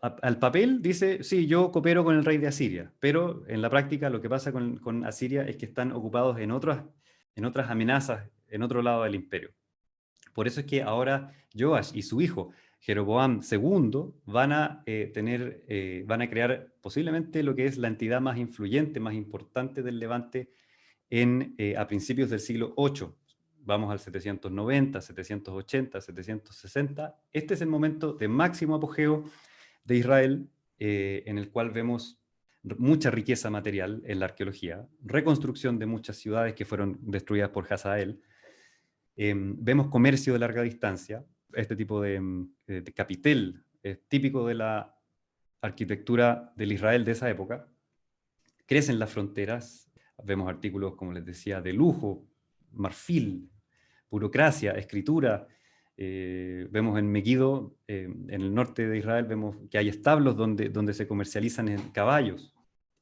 al papel dice, sí, yo coopero con el rey de Asiria, pero en la práctica lo que pasa con Asiria es que están ocupados en otras amenazas en otro lado del imperio. Por eso es que ahora Joash y su hijo Jeroboam II van a crear posiblemente lo que es la entidad más influyente, más importante del Levante a principios del siglo VIII. Vamos al 790, 780, 760. Este es el momento de máximo apogeo de Israel, en el cual vemos mucha riqueza material en la arqueología, reconstrucción de muchas ciudades que fueron destruidas por Hazael. Vemos comercio de larga distancia, este tipo de capitel típico de la arquitectura del Israel de esa época. Crecen las fronteras, vemos artículos, como les decía, de lujo, marfil, burocracia, escritura. Vemos en Megiddo, en el norte de Israel, vemos que hay establos donde se comercializan caballos.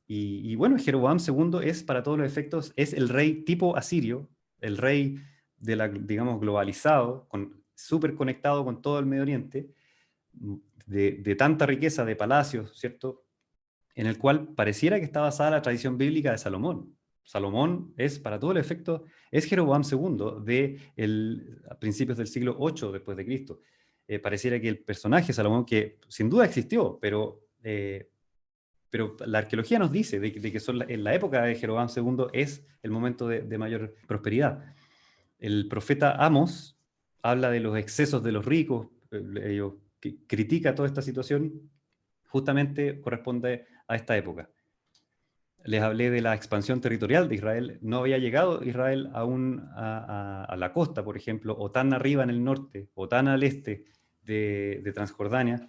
Y bueno, Jeroboam II es, para todos los efectos, es el rey tipo asirio, el rey digamos, globalizado, súper conectado con todo el Medio Oriente, de tanta riqueza de palacios, ¿cierto? En el cual pareciera que está basada la tradición bíblica de Salomón. Salomón es, para todo el efecto, es Jeroboam II a principios del siglo VIII después de Cristo. Pareciera que el personaje Salomón, que sin duda existió, pero la arqueología nos dice de que en la época de Jeroboam II es el momento de mayor prosperidad. El profeta Amos habla de los excesos de los ricos, critica toda esta situación, justamente corresponde a esta época. Les hablé de la expansión territorial de Israel. No había llegado Israel aún a la costa, por ejemplo, o tan arriba en el norte, o tan al este de Transjordania.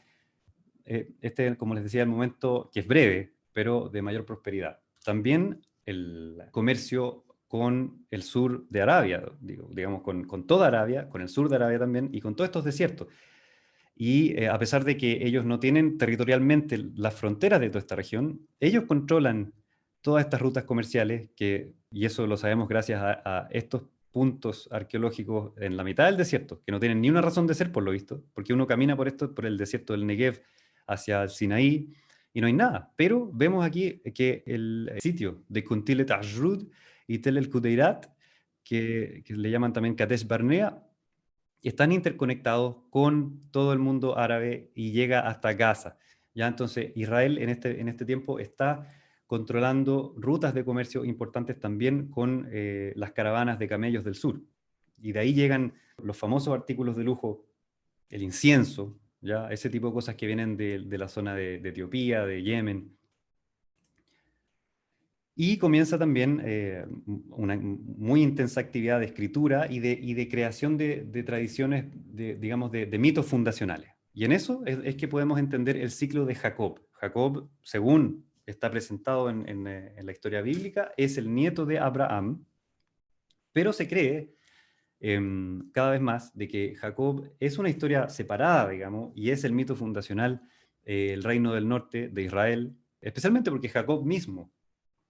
Como les decía, el momento que es breve, pero de mayor prosperidad. También el comercio con el sur de Arabia, digamos, con toda Arabia, con el sur de Arabia también, y con todos estos desiertos. Y a pesar de que ellos no tienen territorialmente las fronteras de toda esta región, ellos controlan todas estas rutas comerciales, y eso lo sabemos gracias a estos puntos arqueológicos en la mitad del desierto, que no tienen ni una razón de ser, por lo visto, porque uno camina por el desierto del Negev hacia el Sinaí, y no hay nada. Pero vemos aquí que el sitio de Kuntilet Ashrud y Tel el Kudeirat, que le llaman también Kadesh Barnea, están interconectados con todo el mundo árabe y llega hasta Gaza. ¿Ya? Entonces Israel en este tiempo está controlando rutas de comercio importantes también con las caravanas de camellos del sur. Y de ahí llegan los famosos artículos de lujo, el incienso, ¿ya? Ese tipo de cosas que vienen de la zona de Etiopía, de Yemen. Y comienza también una muy intensa actividad de escritura y de creación de tradiciones, digamos, de mitos fundacionales. Y en eso es que podemos entender el ciclo de Jacob. Jacob, según está presentado en la historia bíblica, es el nieto de Abraham, pero se cree cada vez más de que Jacob es una historia separada, digamos, y es el mito fundacional, el reino del norte de Israel, especialmente porque Jacob mismo,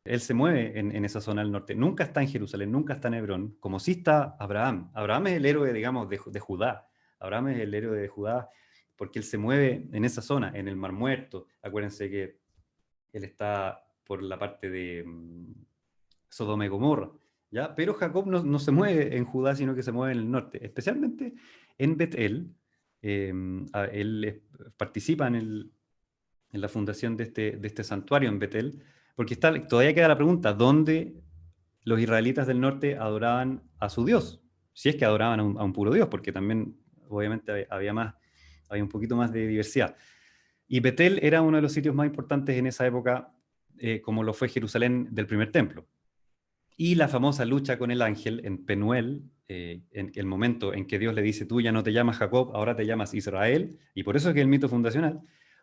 él se mueve en esa zona del norte, nunca está en Jerusalén, nunca está en Hebrón, como sí está Abraham. Abraham es el héroe, digamos, de Judá. Abraham es el héroe de Judá porque él se mueve en esa zona, en el Mar Muerto. Acuérdense que él está por la parte de Sodoma y Gomorra, ¿ya? Pero Jacob no se mueve en Judá, sino que se mueve en el norte, especialmente en Betel. Él participa en la fundación de este santuario en Betel, porque todavía queda la pregunta, ¿dónde los israelitas del norte adoraban a su Dios, si es que adoraban a un puro Dios, porque también obviamente había un poquito más de diversidad. Y Betel era uno de los sitios más importantes en esa época, como lo fue Jerusalén del primer templo. Y la famosa lucha con el ángel en Penuel, en el momento en que Dios le dice, tú ya no te llamas Jacob, ahora te llamas Israel, y por eso es que el mito fundacional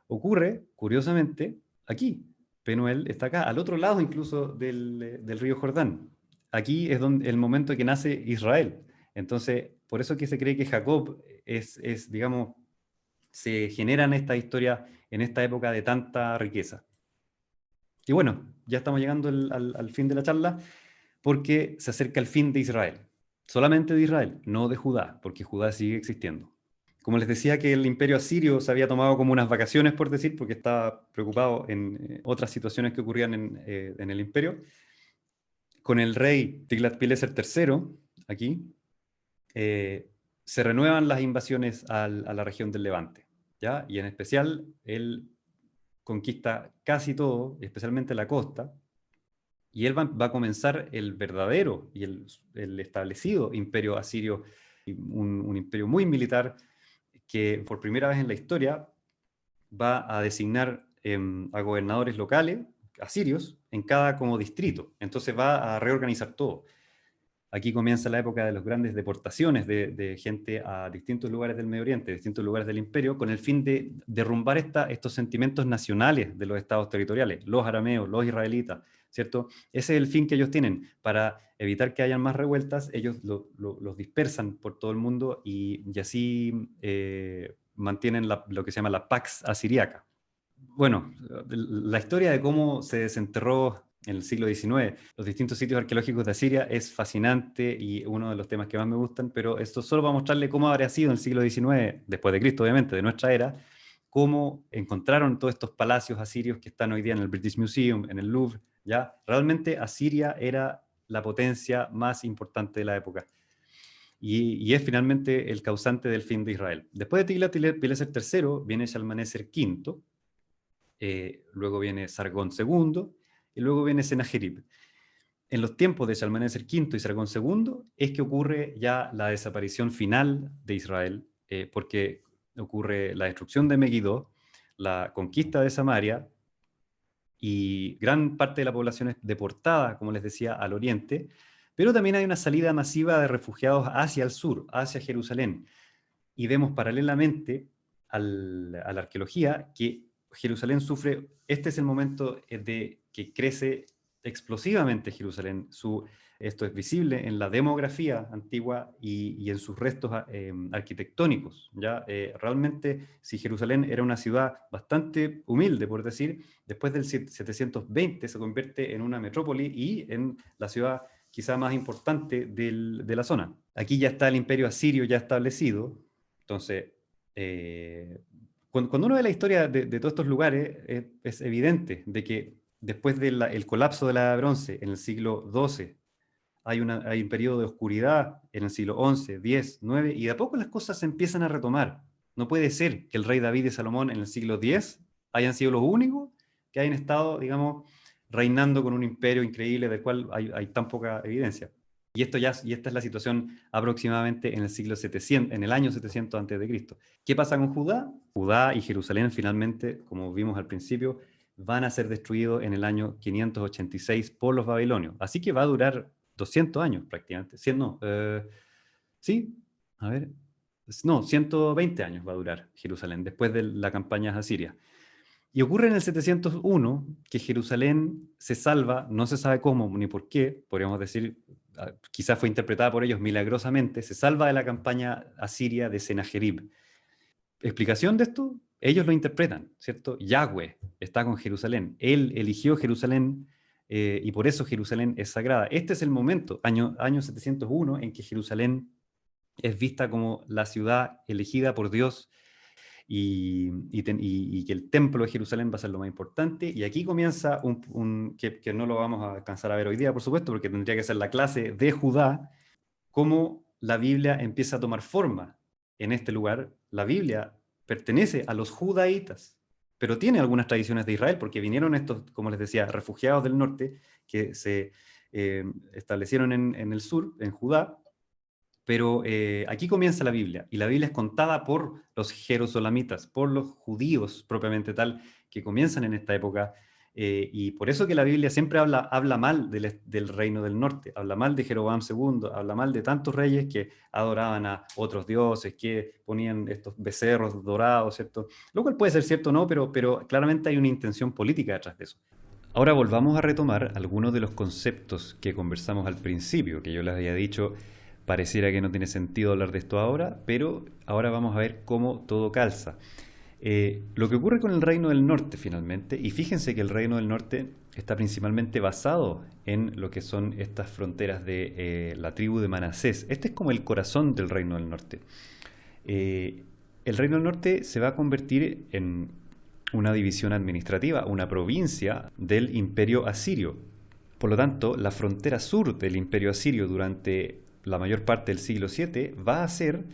ocurre, curiosamente, aquí. Penuel está acá, al otro lado incluso del río Jordán. Aquí es donde, el momento en que nace Israel. Entonces, por eso es que se cree que Jacob digamos, se generan esta historia en esta época de tanta riqueza. Y bueno, ya estamos llegando al fin de la charla, porque se acerca el fin de Israel. Solamente de Israel, no de Judá, porque Judá sigue existiendo. Como les decía que el imperio asirio se había tomado como unas vacaciones, por decir, porque estaba preocupado en otras situaciones que ocurrían en el imperio, con el rey Tiglat-Pileser III, aquí, se renuevan las invasiones a la región del Levante, ¿ya? Y en especial, él conquista casi todo, especialmente la costa, y él va a comenzar el verdadero y el establecido imperio asirio, un imperio muy militar que por primera vez en la historia va a designar a gobernadores locales, asirios, en cada como distrito. Entonces va a reorganizar todo. Aquí comienza la época de las grandes deportaciones de gente a distintos lugares del Medio Oriente, distintos lugares del imperio, con el fin de derrumbar estos sentimientos nacionales de los estados territoriales, los arameos, los israelitas, ¿cierto? Ese es el fin que ellos tienen. Para evitar que hayan más revueltas, ellos los dispersan por todo el mundo y así mantienen lo que se llama la Pax Asiriaca. Bueno, la historia de cómo se desenterró en el siglo XIX los distintos sitios arqueológicos de Asiria es fascinante y uno de los temas que más me gustan, pero esto solo para mostrarle cómo habría sido en el siglo XIX, después de Cristo obviamente, de nuestra era, cómo encontraron todos estos palacios asirios que están hoy día en el British Museum, en el Louvre, ¿ya? Realmente Asiria era la potencia más importante de la época. Y es finalmente el causante del fin de Israel. Después de Tiglat-Pileser III viene Shalmaneser V, luego viene Sargón II, y luego viene Sennacherib. En los tiempos de Shalmaneser V y Sargón II es que ocurre ya la desaparición final de Israel, porque ocurre la destrucción de Megiddo, la conquista de Samaria, y gran parte de la población es deportada, como les decía, al oriente, pero también hay una salida masiva de refugiados hacia el sur, hacia Jerusalén. Y vemos paralelamente a la arqueología que Jerusalén sufre, este es el momento de que crece explosivamente Jerusalén. Esto es visible en la demografía antigua y en sus restos arquitectónicos. ¿Ya? Realmente, si Jerusalén era una ciudad bastante humilde, por decir, después del 720 se convierte en una metrópoli y en la ciudad quizá más importante de la zona. Aquí ya está el imperio asirio ya establecido. Entonces, cuando uno ve la historia de todos estos lugares, es evidente de que después del colapso de la Edad de Bronce en el siglo XII, hay un periodo de oscuridad en el siglo XI, X, IX, y de a poco las cosas se empiezan a retomar. No puede ser que el rey David y Salomón en el siglo X hayan sido los únicos que hayan estado, digamos, reinando con un imperio increíble del cual hay tan poca evidencia. Y esta es la situación aproximadamente en el siglo 700, en el año 700 a.C. ¿Qué pasa con Judá? Judá y Jerusalén finalmente, como vimos al principio, van a ser destruidos en el año 586 por los babilonios. Así que va a durar 200 años prácticamente. Sí, a ver, no, 120 años va a durar Jerusalén después de la campaña asiria. Y ocurre en el 701 que Jerusalén se salva, no se sabe cómo ni por qué, podríamos decir, quizás fue interpretada por ellos milagrosamente, se salva de la campaña asiria de Sennacherib. ¿Explicación de esto? Ellos lo interpretan, ¿cierto? Yahweh está con Jerusalén, Él eligió Jerusalén y por eso Jerusalén es sagrada. Este es el momento, año 701, en que Jerusalén es vista como la ciudad elegida por Dios y que el templo de Jerusalén va a ser lo más importante. Y aquí comienza que no lo vamos a alcanzar a ver hoy día, por supuesto, porque tendría que ser la clase de Judá, cómo la Biblia empieza a tomar forma en este lugar. La Biblia pertenece a los judaítas, pero tiene algunas tradiciones de Israel, porque vinieron estos, como les decía, refugiados del norte, que se establecieron en el sur, en Judá, pero aquí comienza la Biblia, y la Biblia es contada por los jerusalemitas, por los judíos propiamente tal, que comienzan en esta época, y por eso que la Biblia siempre habla mal del reino del norte, habla mal de Jeroboam II, habla mal de tantos reyes que adoraban a otros dioses, que ponían estos becerros dorados, ¿cierto? Lo cual puede ser cierto o no, pero claramente hay una intención política detrás de eso. Ahora volvamos a retomar algunos de los conceptos que conversamos al principio, que yo les había dicho. Pareciera que no tiene sentido hablar de esto ahora, pero ahora vamos a ver cómo todo calza. Lo que ocurre con el Reino del Norte finalmente, y fíjense que el Reino del Norte está principalmente basado en lo que son estas fronteras de la tribu de Manasés. Este es como el corazón del Reino del Norte. El Reino del Norte se va a convertir en una división administrativa, una provincia del Imperio Asirio. Por lo tanto, la frontera sur del Imperio Asirio durante la mayor parte del siglo VII va a ser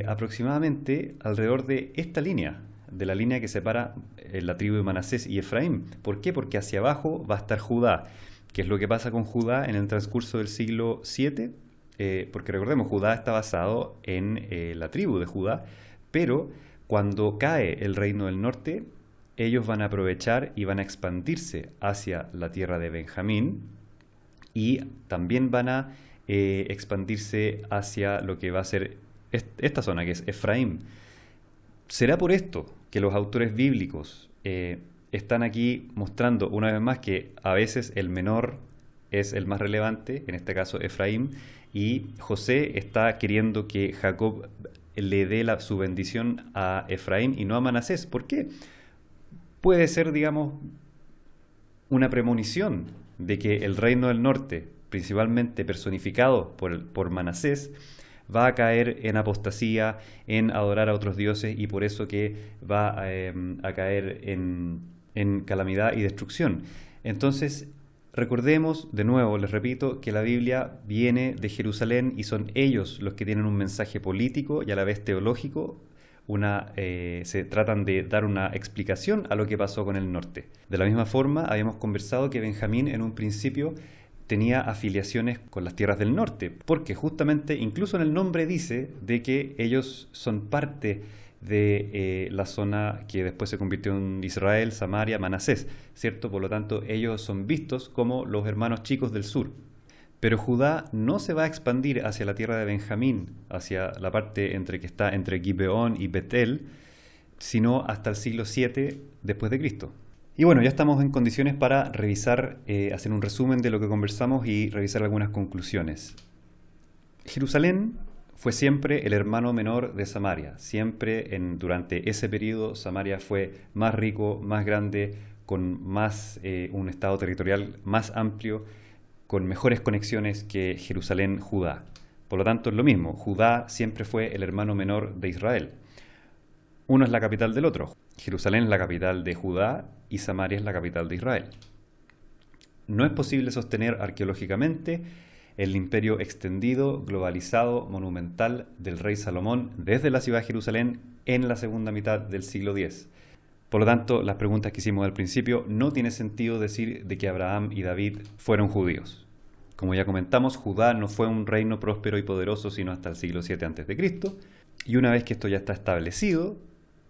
aproximadamente alrededor de esta línea, de la línea que separa la tribu de Manasés y Efraín. ¿Por qué? Porque hacia abajo va a estar Judá. ¿Qué es lo que pasa con Judá en el transcurso del siglo VII? Porque recordemos, Judá está basado en la tribu de Judá, pero cuando cae el reino del norte, ellos van a aprovechar y van a expandirse hacia la tierra de Benjamín, y también van a expandirse hacia lo que va a ser esta zona, que es Efraín. ¿Será por esto que los autores bíblicos están aquí mostrando una vez más que a veces el menor es el más relevante, en este caso Efraín, y José está queriendo que Jacob le dé su bendición a Efraín y no a Manasés? ¿Por qué? Puede ser, digamos, una premonición de que el reino del norte, principalmente personificado por Manasés, va a caer en apostasía, en adorar a otros dioses, y por eso que va a caer en calamidad y destrucción. Entonces, recordemos, de nuevo, les repito, que la Biblia viene de Jerusalén y son ellos los que tienen un mensaje político y a la vez teológico. Se tratan de dar una explicación a lo que pasó con el norte. De la misma forma, habíamos conversado que Benjamín en un principio tenía afiliaciones con las tierras del norte, porque justamente incluso en el nombre dice de que ellos son parte de la zona que después se convirtió en Israel, Samaria, Manasés, ¿cierto? Por lo tanto, ellos son vistos como los hermanos chicos del sur. Pero Judá no se va a expandir hacia la tierra de Benjamín, hacia la parte que está entre Gibeón y Betel, sino hasta el siglo VII después de Cristo. Y bueno, ya estamos en condiciones para revisar, hacer un resumen de lo que conversamos y revisar algunas conclusiones. Jerusalén fue siempre el hermano menor de Samaria. Siempre durante ese periodo Samaria fue más rico, más grande, con más un estado territorial más amplio, con mejores conexiones que Jerusalén, Judá. Por lo tanto, es lo mismo. Judá siempre fue el hermano menor de Israel. Uno es la capital del otro. Jerusalén es la capital de Judá y Samaria es la capital de Israel. No es posible sostener arqueológicamente el imperio extendido, globalizado, monumental del rey Salomón desde la ciudad de Jerusalén en la segunda mitad del siglo X. Por lo tanto, las preguntas que hicimos al principio, no tiene sentido decir de que Abraham y David fueron judíos. Como ya comentamos, Judá no fue un reino próspero y poderoso sino hasta el siglo VII a.C. Y una vez que esto ya está establecido,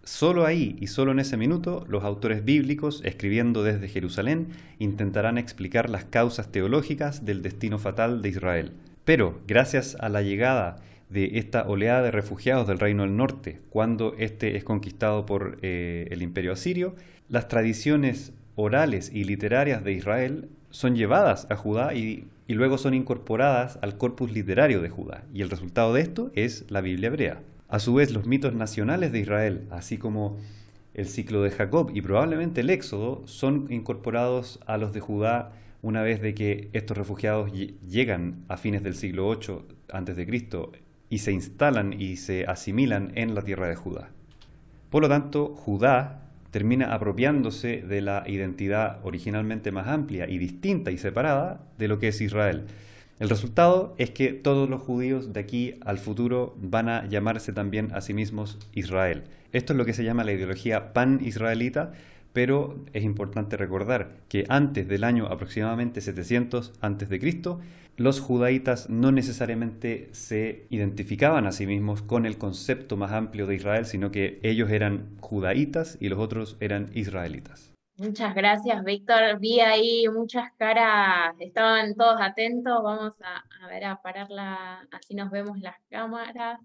solo ahí y solo en ese minuto, los autores bíblicos, escribiendo desde Jerusalén, intentarán explicar las causas teológicas del destino fatal de Israel. Pero, gracias a la llegada de esta oleada de refugiados del Reino del Norte, cuando este es conquistado por el Imperio Asirio, las tradiciones orales y literarias de Israel son llevadas a Judá y luego son incorporadas al corpus literario de Judá. Y el resultado de esto es la Biblia hebrea. A su vez, los mitos nacionales de Israel, así como el ciclo de Jacob y probablemente el Éxodo, son incorporados a los de Judá una vez de que estos refugiados llegan a fines del siglo VIII a.C. y se instalan y se asimilan en la tierra de Judá. Por lo tanto, Judá termina apropiándose de la identidad originalmente más amplia y distinta y separada de lo que es Israel. El resultado es que todos los judíos de aquí al futuro van a llamarse también a sí mismos Israel. Esto es lo que se llama la ideología pan-israelita, pero es importante recordar que antes del año aproximadamente 700 antes de Cristo, los judaítas no necesariamente se identificaban a sí mismos con el concepto más amplio de Israel, sino que ellos eran judaítas y los otros eran israelitas.
Muchas gracias, Víctor. Vi ahí muchas caras, estaban todos atentos. Vamos a ver, a pararla, así nos vemos las cámaras.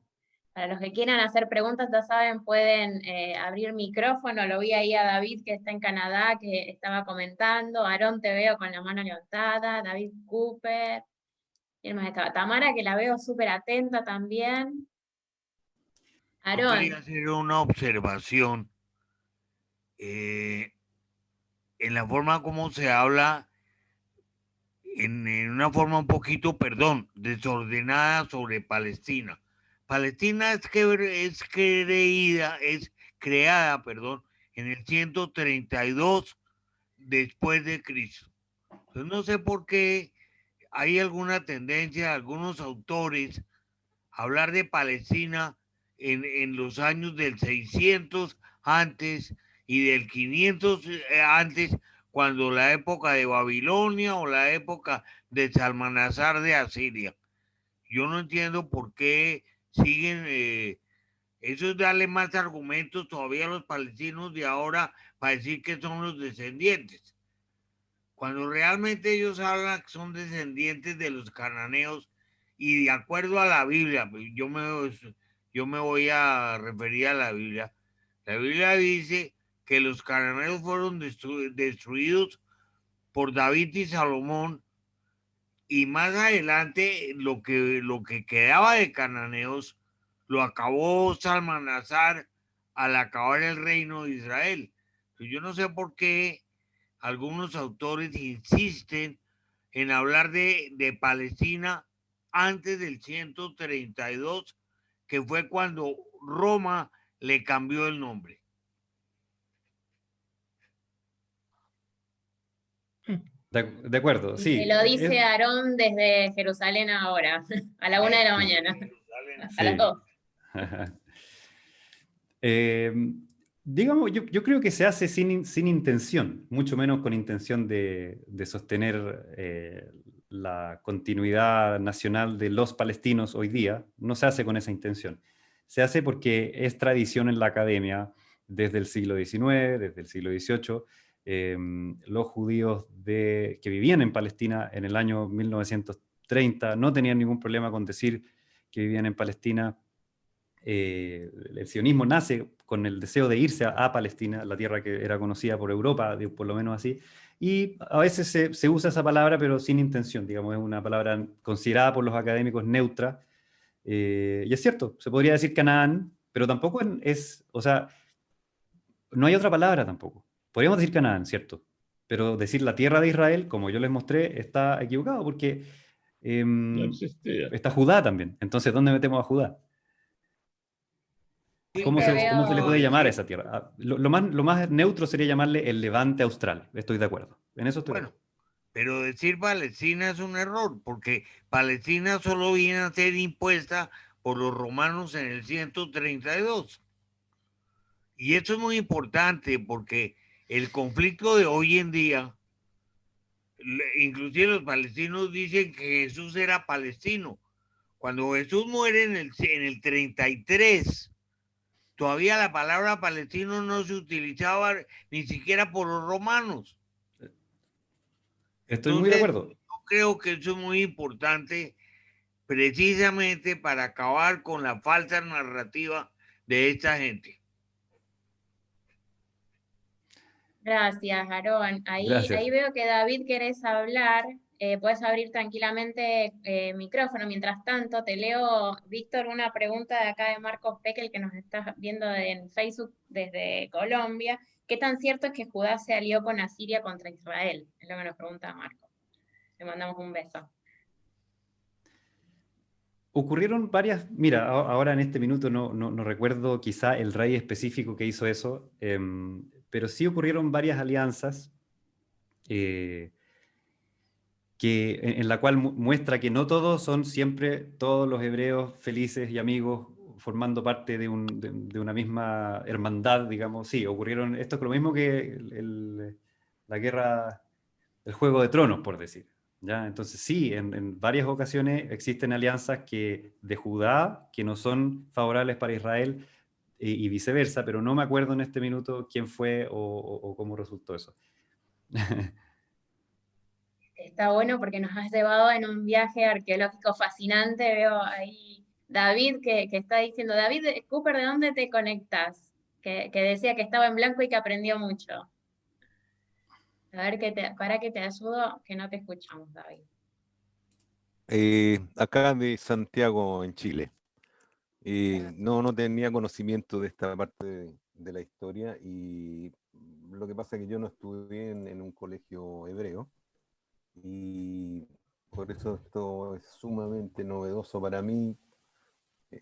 Para los que quieran hacer preguntas, ya saben, pueden abrir micrófono. Lo vi ahí a David, que está en Canadá, que estaba comentando. Aarón, te veo con la mano levantada. David Cooper. ¿Quién más estaba? Tamara, que la veo súper atenta también.
Yo quería
Aarón,
hacer una observación en la forma como se habla, en una forma un poquito, perdón, desordenada sobre Palestina. Palestina es creada, perdón, en el 132 después de Cristo. Entonces no sé por qué hay alguna tendencia de algunos autores a hablar de Palestina en los años del 600 antes y del 500 antes, cuando la época de Babilonia o la época de Salmanasar de Asiria. Yo no entiendo por qué siguen, eso es darle más argumentos todavía a los palestinos de ahora para decir que son los descendientes, cuando realmente ellos hablan que son descendientes de los cananeos y de acuerdo a la Biblia, yo me voy a referir a la Biblia dice que los cananeos fueron destruidos por David y Salomón, y más adelante lo que quedaba de cananeos lo acabó Salmanasar al acabar el reino de Israel. Yo no sé por qué algunos autores insisten en hablar de Palestina antes del 132, que fue cuando Roma le cambió el nombre.
De acuerdo,
y
sí.
te lo dice Aarón desde Jerusalén ahora, a la 1 de la mañana, a las
Sí.
2.
Eh, digamos, yo creo que se hace sin intención, mucho menos con intención de sostener la continuidad nacional de los palestinos hoy día. No se hace con esa intención. Se hace porque es tradición en la academia desde el siglo XIX, desde el siglo XVIII. Los judíos que vivían en Palestina en el año 1930 no tenían ningún problema con decir que vivían en Palestina. El sionismo nace con el deseo de irse a Palestina, la tierra que era conocida por Europa, por lo menos así, y a veces se usa esa palabra, pero sin intención, digamos, es una palabra considerada por los académicos neutra, y es cierto, se podría decir Canaán, pero tampoco o sea, no hay otra palabra tampoco. Podríamos decir Canaán, cierto, pero decir la tierra de Israel, como yo les mostré, está equivocado, porque
No existía.
está Judá también, entonces, ¿dónde metemos a Judá?
Ahí
¿Cómo
te
cómo se le
veo.
puede llamar a esa tierra? Lo más neutro sería llamarle el Levante Austral. Estoy de acuerdo. En eso estoy de
Bueno,
acuerdo.
pero decir Palestina es un error, porque Palestina solo viene a ser impuesta por los romanos en el 132. Y esto es muy importante porque el conflicto de hoy en día, inclusive los palestinos dicen que Jesús era palestino. Cuando Jesús muere en el 33, todavía la palabra palestino no se utilizaba ni siquiera por los romanos.
Estoy muy de
Entonces,
acuerdo.
yo creo que eso es muy importante precisamente para acabar con la falsa narrativa de esta gente.
Gracias, Aarón. Ahí
Gracias.
veo que David querés hablar. Puedes abrir tranquilamente micrófono. Mientras tanto, te leo, Víctor, una pregunta de acá de Marcos Pekel que nos está viendo en Facebook desde Colombia. ¿Qué tan cierto es que Judá se alió con Asiria contra Israel? Es lo que nos pregunta Marcos. Le mandamos un beso.
Ocurrieron varias, mira, ahora en este minuto no recuerdo quizá el rey específico que hizo eso, pero sí ocurrieron varias alianzas en la cual muestra que no todos son siempre todos los hebreos felices y amigos formando parte de una misma hermandad, digamos. Sí, ocurrieron, esto es lo mismo que la guerra, el Juego de Tronos, por decir. ¿Ya? Entonces sí, en varias ocasiones existen alianzas de Judá que no son favorables para Israel y viceversa, pero no me acuerdo en este minuto quién fue o cómo resultó eso.
Está bueno porque nos has llevado en un viaje arqueológico fascinante. Veo ahí David que está diciendo, David Cooper, ¿de dónde te conectas? Que decía que estaba en blanco y que aprendió mucho. A ver, para que te ayudo, que no te escuchamos, David.
Acá de Santiago, en Chile. No tenía conocimiento de esta parte de la historia, y lo que pasa es que yo no estudié en un colegio hebreo, y por eso esto es sumamente novedoso para mí.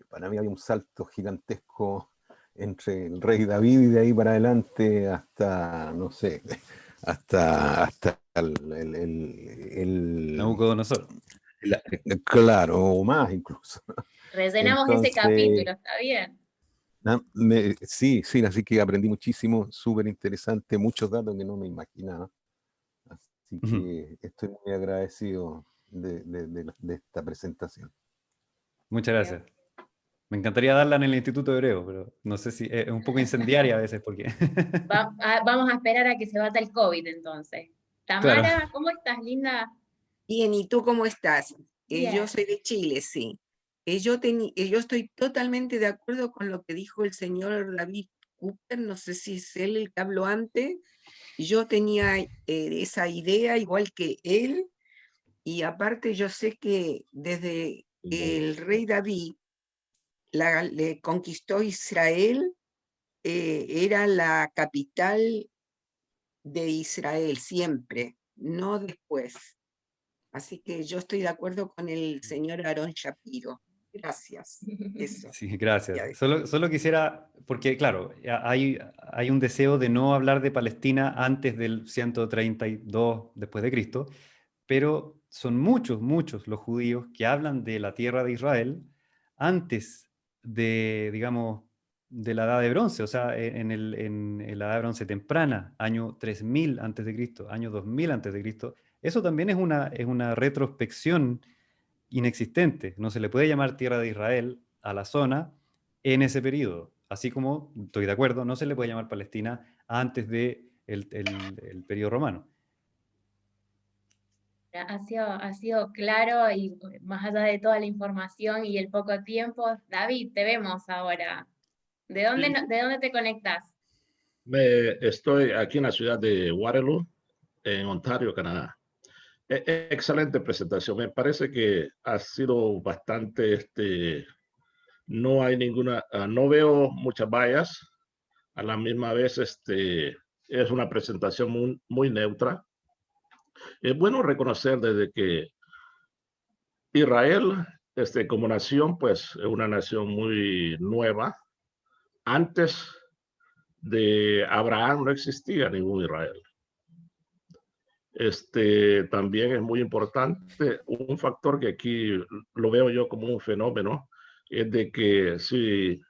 Para mí hay un salto gigantesco entre el rey David y de ahí para adelante hasta, no sé, hasta
Nabucodonosor.
claro, o más incluso.
Rellenamos ese
Entonces,
capítulo, está bien.
sí, así que aprendí muchísimo, súper interesante, muchos datos que no me imaginaba. Así que estoy muy agradecido de esta presentación.
Muchas gracias. Me encantaría darla en el Instituto Hebreo, pero no sé si es un poco incendiaria a veces porque...
Vamos a esperar a que se bata el COVID entonces.
Claro.
Tamara, ¿cómo estás, linda?
Bien, ¿y tú cómo estás?
Bien.
Yo soy de Chile, sí. Yo estoy totalmente de acuerdo con lo que dijo el señor David Cooper, no sé si es él el que habló antes. Yo tenía esa idea igual que él, y aparte yo sé que desde el rey David le conquistó Israel, era la capital de Israel siempre, no después. Así que yo estoy de acuerdo con el señor Aarón Shapiro. Gracias. Eso.
Sí, gracias. Solo quisiera, porque claro, hay un deseo de no hablar de Palestina antes del 132 después de Cristo, pero son muchos los judíos que hablan de la tierra de Israel antes de, digamos, de la Edad de Bronce, o sea, en la Edad de Bronce temprana, año 3000 antes de Cristo, año 2000 antes de Cristo. Eso también es una retrospección inexistente. No se le puede llamar tierra de Israel a la zona en ese periodo. Así como, estoy de acuerdo, no se le puede llamar Palestina antes del el periodo romano.
Ha sido claro y más allá de toda la información y el poco tiempo, David, te vemos ahora. ¿De dónde,
Sí.
de dónde te conectas?
Estoy aquí en la ciudad de Waterloo, en Ontario, Canadá. Excelente presentación. Me parece que ha sido bastante, no hay ninguna, no veo muchas vallas. A la misma vez, es una presentación muy neutra. Es bueno reconocer desde que Israel, como nación, pues es una nación muy nueva. Antes de Abraham no existía ningún Israel. También es muy importante, un factor que aquí lo veo yo como un fenómeno, es de que si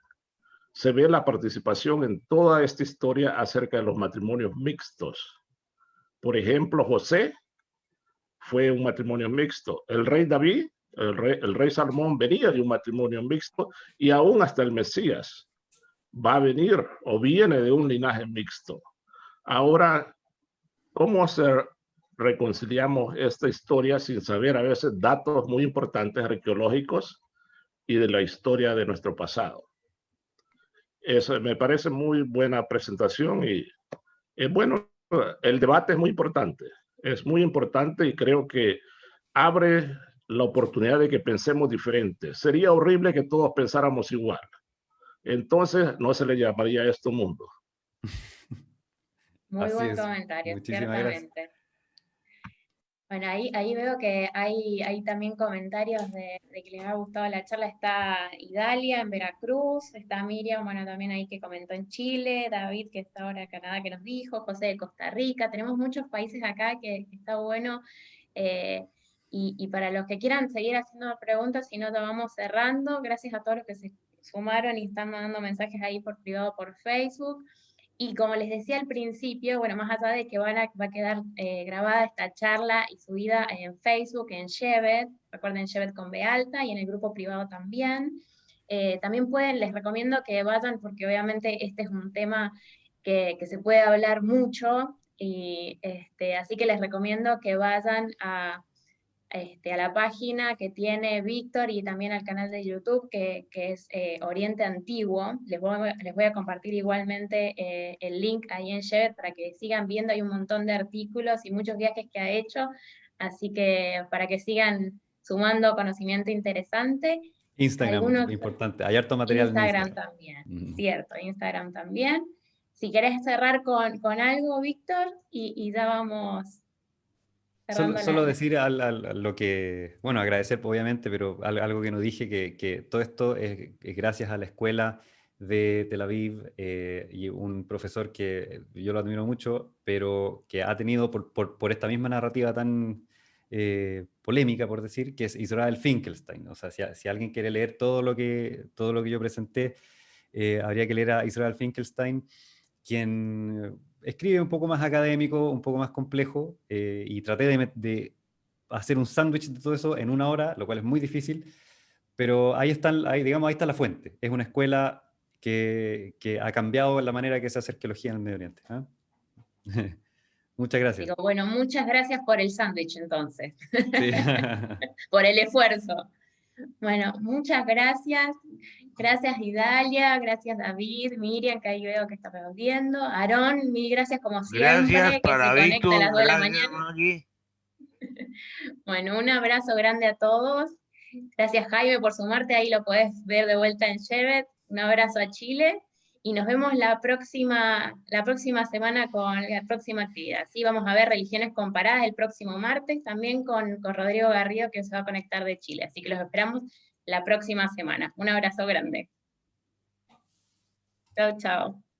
se ve la participación en toda esta historia acerca de los matrimonios mixtos. Por ejemplo, José fue un matrimonio mixto. El rey David, el rey Salomón venía de un matrimonio mixto, y aún hasta el Mesías va a venir o viene de un linaje mixto. Ahora, ¿cómo reconciliamos esta historia sin saber a veces datos muy importantes arqueológicos y de la historia de nuestro pasado? Eso me parece muy buena presentación, y es bueno, el debate es muy importante, y creo que abre la oportunidad de que pensemos diferente. Sería horrible que todos pensáramos igual. Entonces no se le llamaría esto mundo.
Muy
Así
buen
es.
comentario,
Muchísimas gracias.
ciertamente. Bueno, ahí veo que hay también comentarios de que les ha gustado la charla. Está Idalia en Veracruz, está Miriam, bueno, también ahí que comentó en Chile, David que está ahora en Canadá que nos dijo, José de Costa Rica. Tenemos muchos países acá que está bueno. Y para los que quieran seguir haciendo preguntas, si no, te vamos cerrando. Gracias a todos los que se sumaron y están mandando mensajes ahí por privado por Facebook. Y como les decía al principio, bueno, más allá de que va a quedar grabada esta charla y subida en Facebook, en Shevet, recuerden Shevet con B alta, y en el grupo privado también. También les recomiendo que vayan, porque obviamente este es un tema que se puede hablar mucho, y así que les recomiendo que vayan a la página que tiene Víctor y también al canal de YouTube que es Oriente Antiguo. Les voy a compartir igualmente el link ahí en Shevet para que sigan viendo. Hay un montón de artículos y muchos viajes que ha hecho, así que para que sigan sumando conocimiento interesante.
Instagram, importante. Hay harto material en
Instagram
Instagram.
también, cierto, Instagram también. Si querés cerrar con algo, Víctor, y ya vamos cerrando
Solo decir lo que, bueno, agradecer obviamente, pero algo que no dije, que todo esto es gracias a la escuela de Tel Aviv y un profesor que yo lo admiro mucho, pero que ha tenido por esta misma narrativa tan polémica, por decir, que es Israel Finkelstein. O sea, si alguien quiere leer todo lo que yo presenté, habría que leer a Israel Finkelstein, quien escribe un poco más académico, un poco más complejo, y traté de hacer un sándwich de todo eso en 1 hora, lo cual es muy difícil, pero ahí está la fuente. Es una escuela que ha cambiado la manera que se hace arqueología en el Medio Oriente. ¿Ah? Muchas gracias.
Digo, bueno, muchas gracias por el sándwich entonces,
Sí.
por el esfuerzo. Bueno, muchas gracias. Gracias Idalia, gracias David, Miriam, que ahí veo que está viendo. Aarón, mil gracias como siempre,
Gracias
que
para
se conecta a
Víctor,
las 2 de la
gracias
mañana.
Maggie.
Bueno, un abrazo grande a todos. Gracias Jaime por sumarte, ahí lo podés ver de vuelta en Shevet. Un abrazo a Chile y nos vemos la próxima semana con la próxima actividad. Sí, vamos a ver religiones comparadas el próximo martes, también con Rodrigo Garrido, que se va a conectar de Chile. Así que los esperamos la próxima semana. Un abrazo grande. Chao, chao.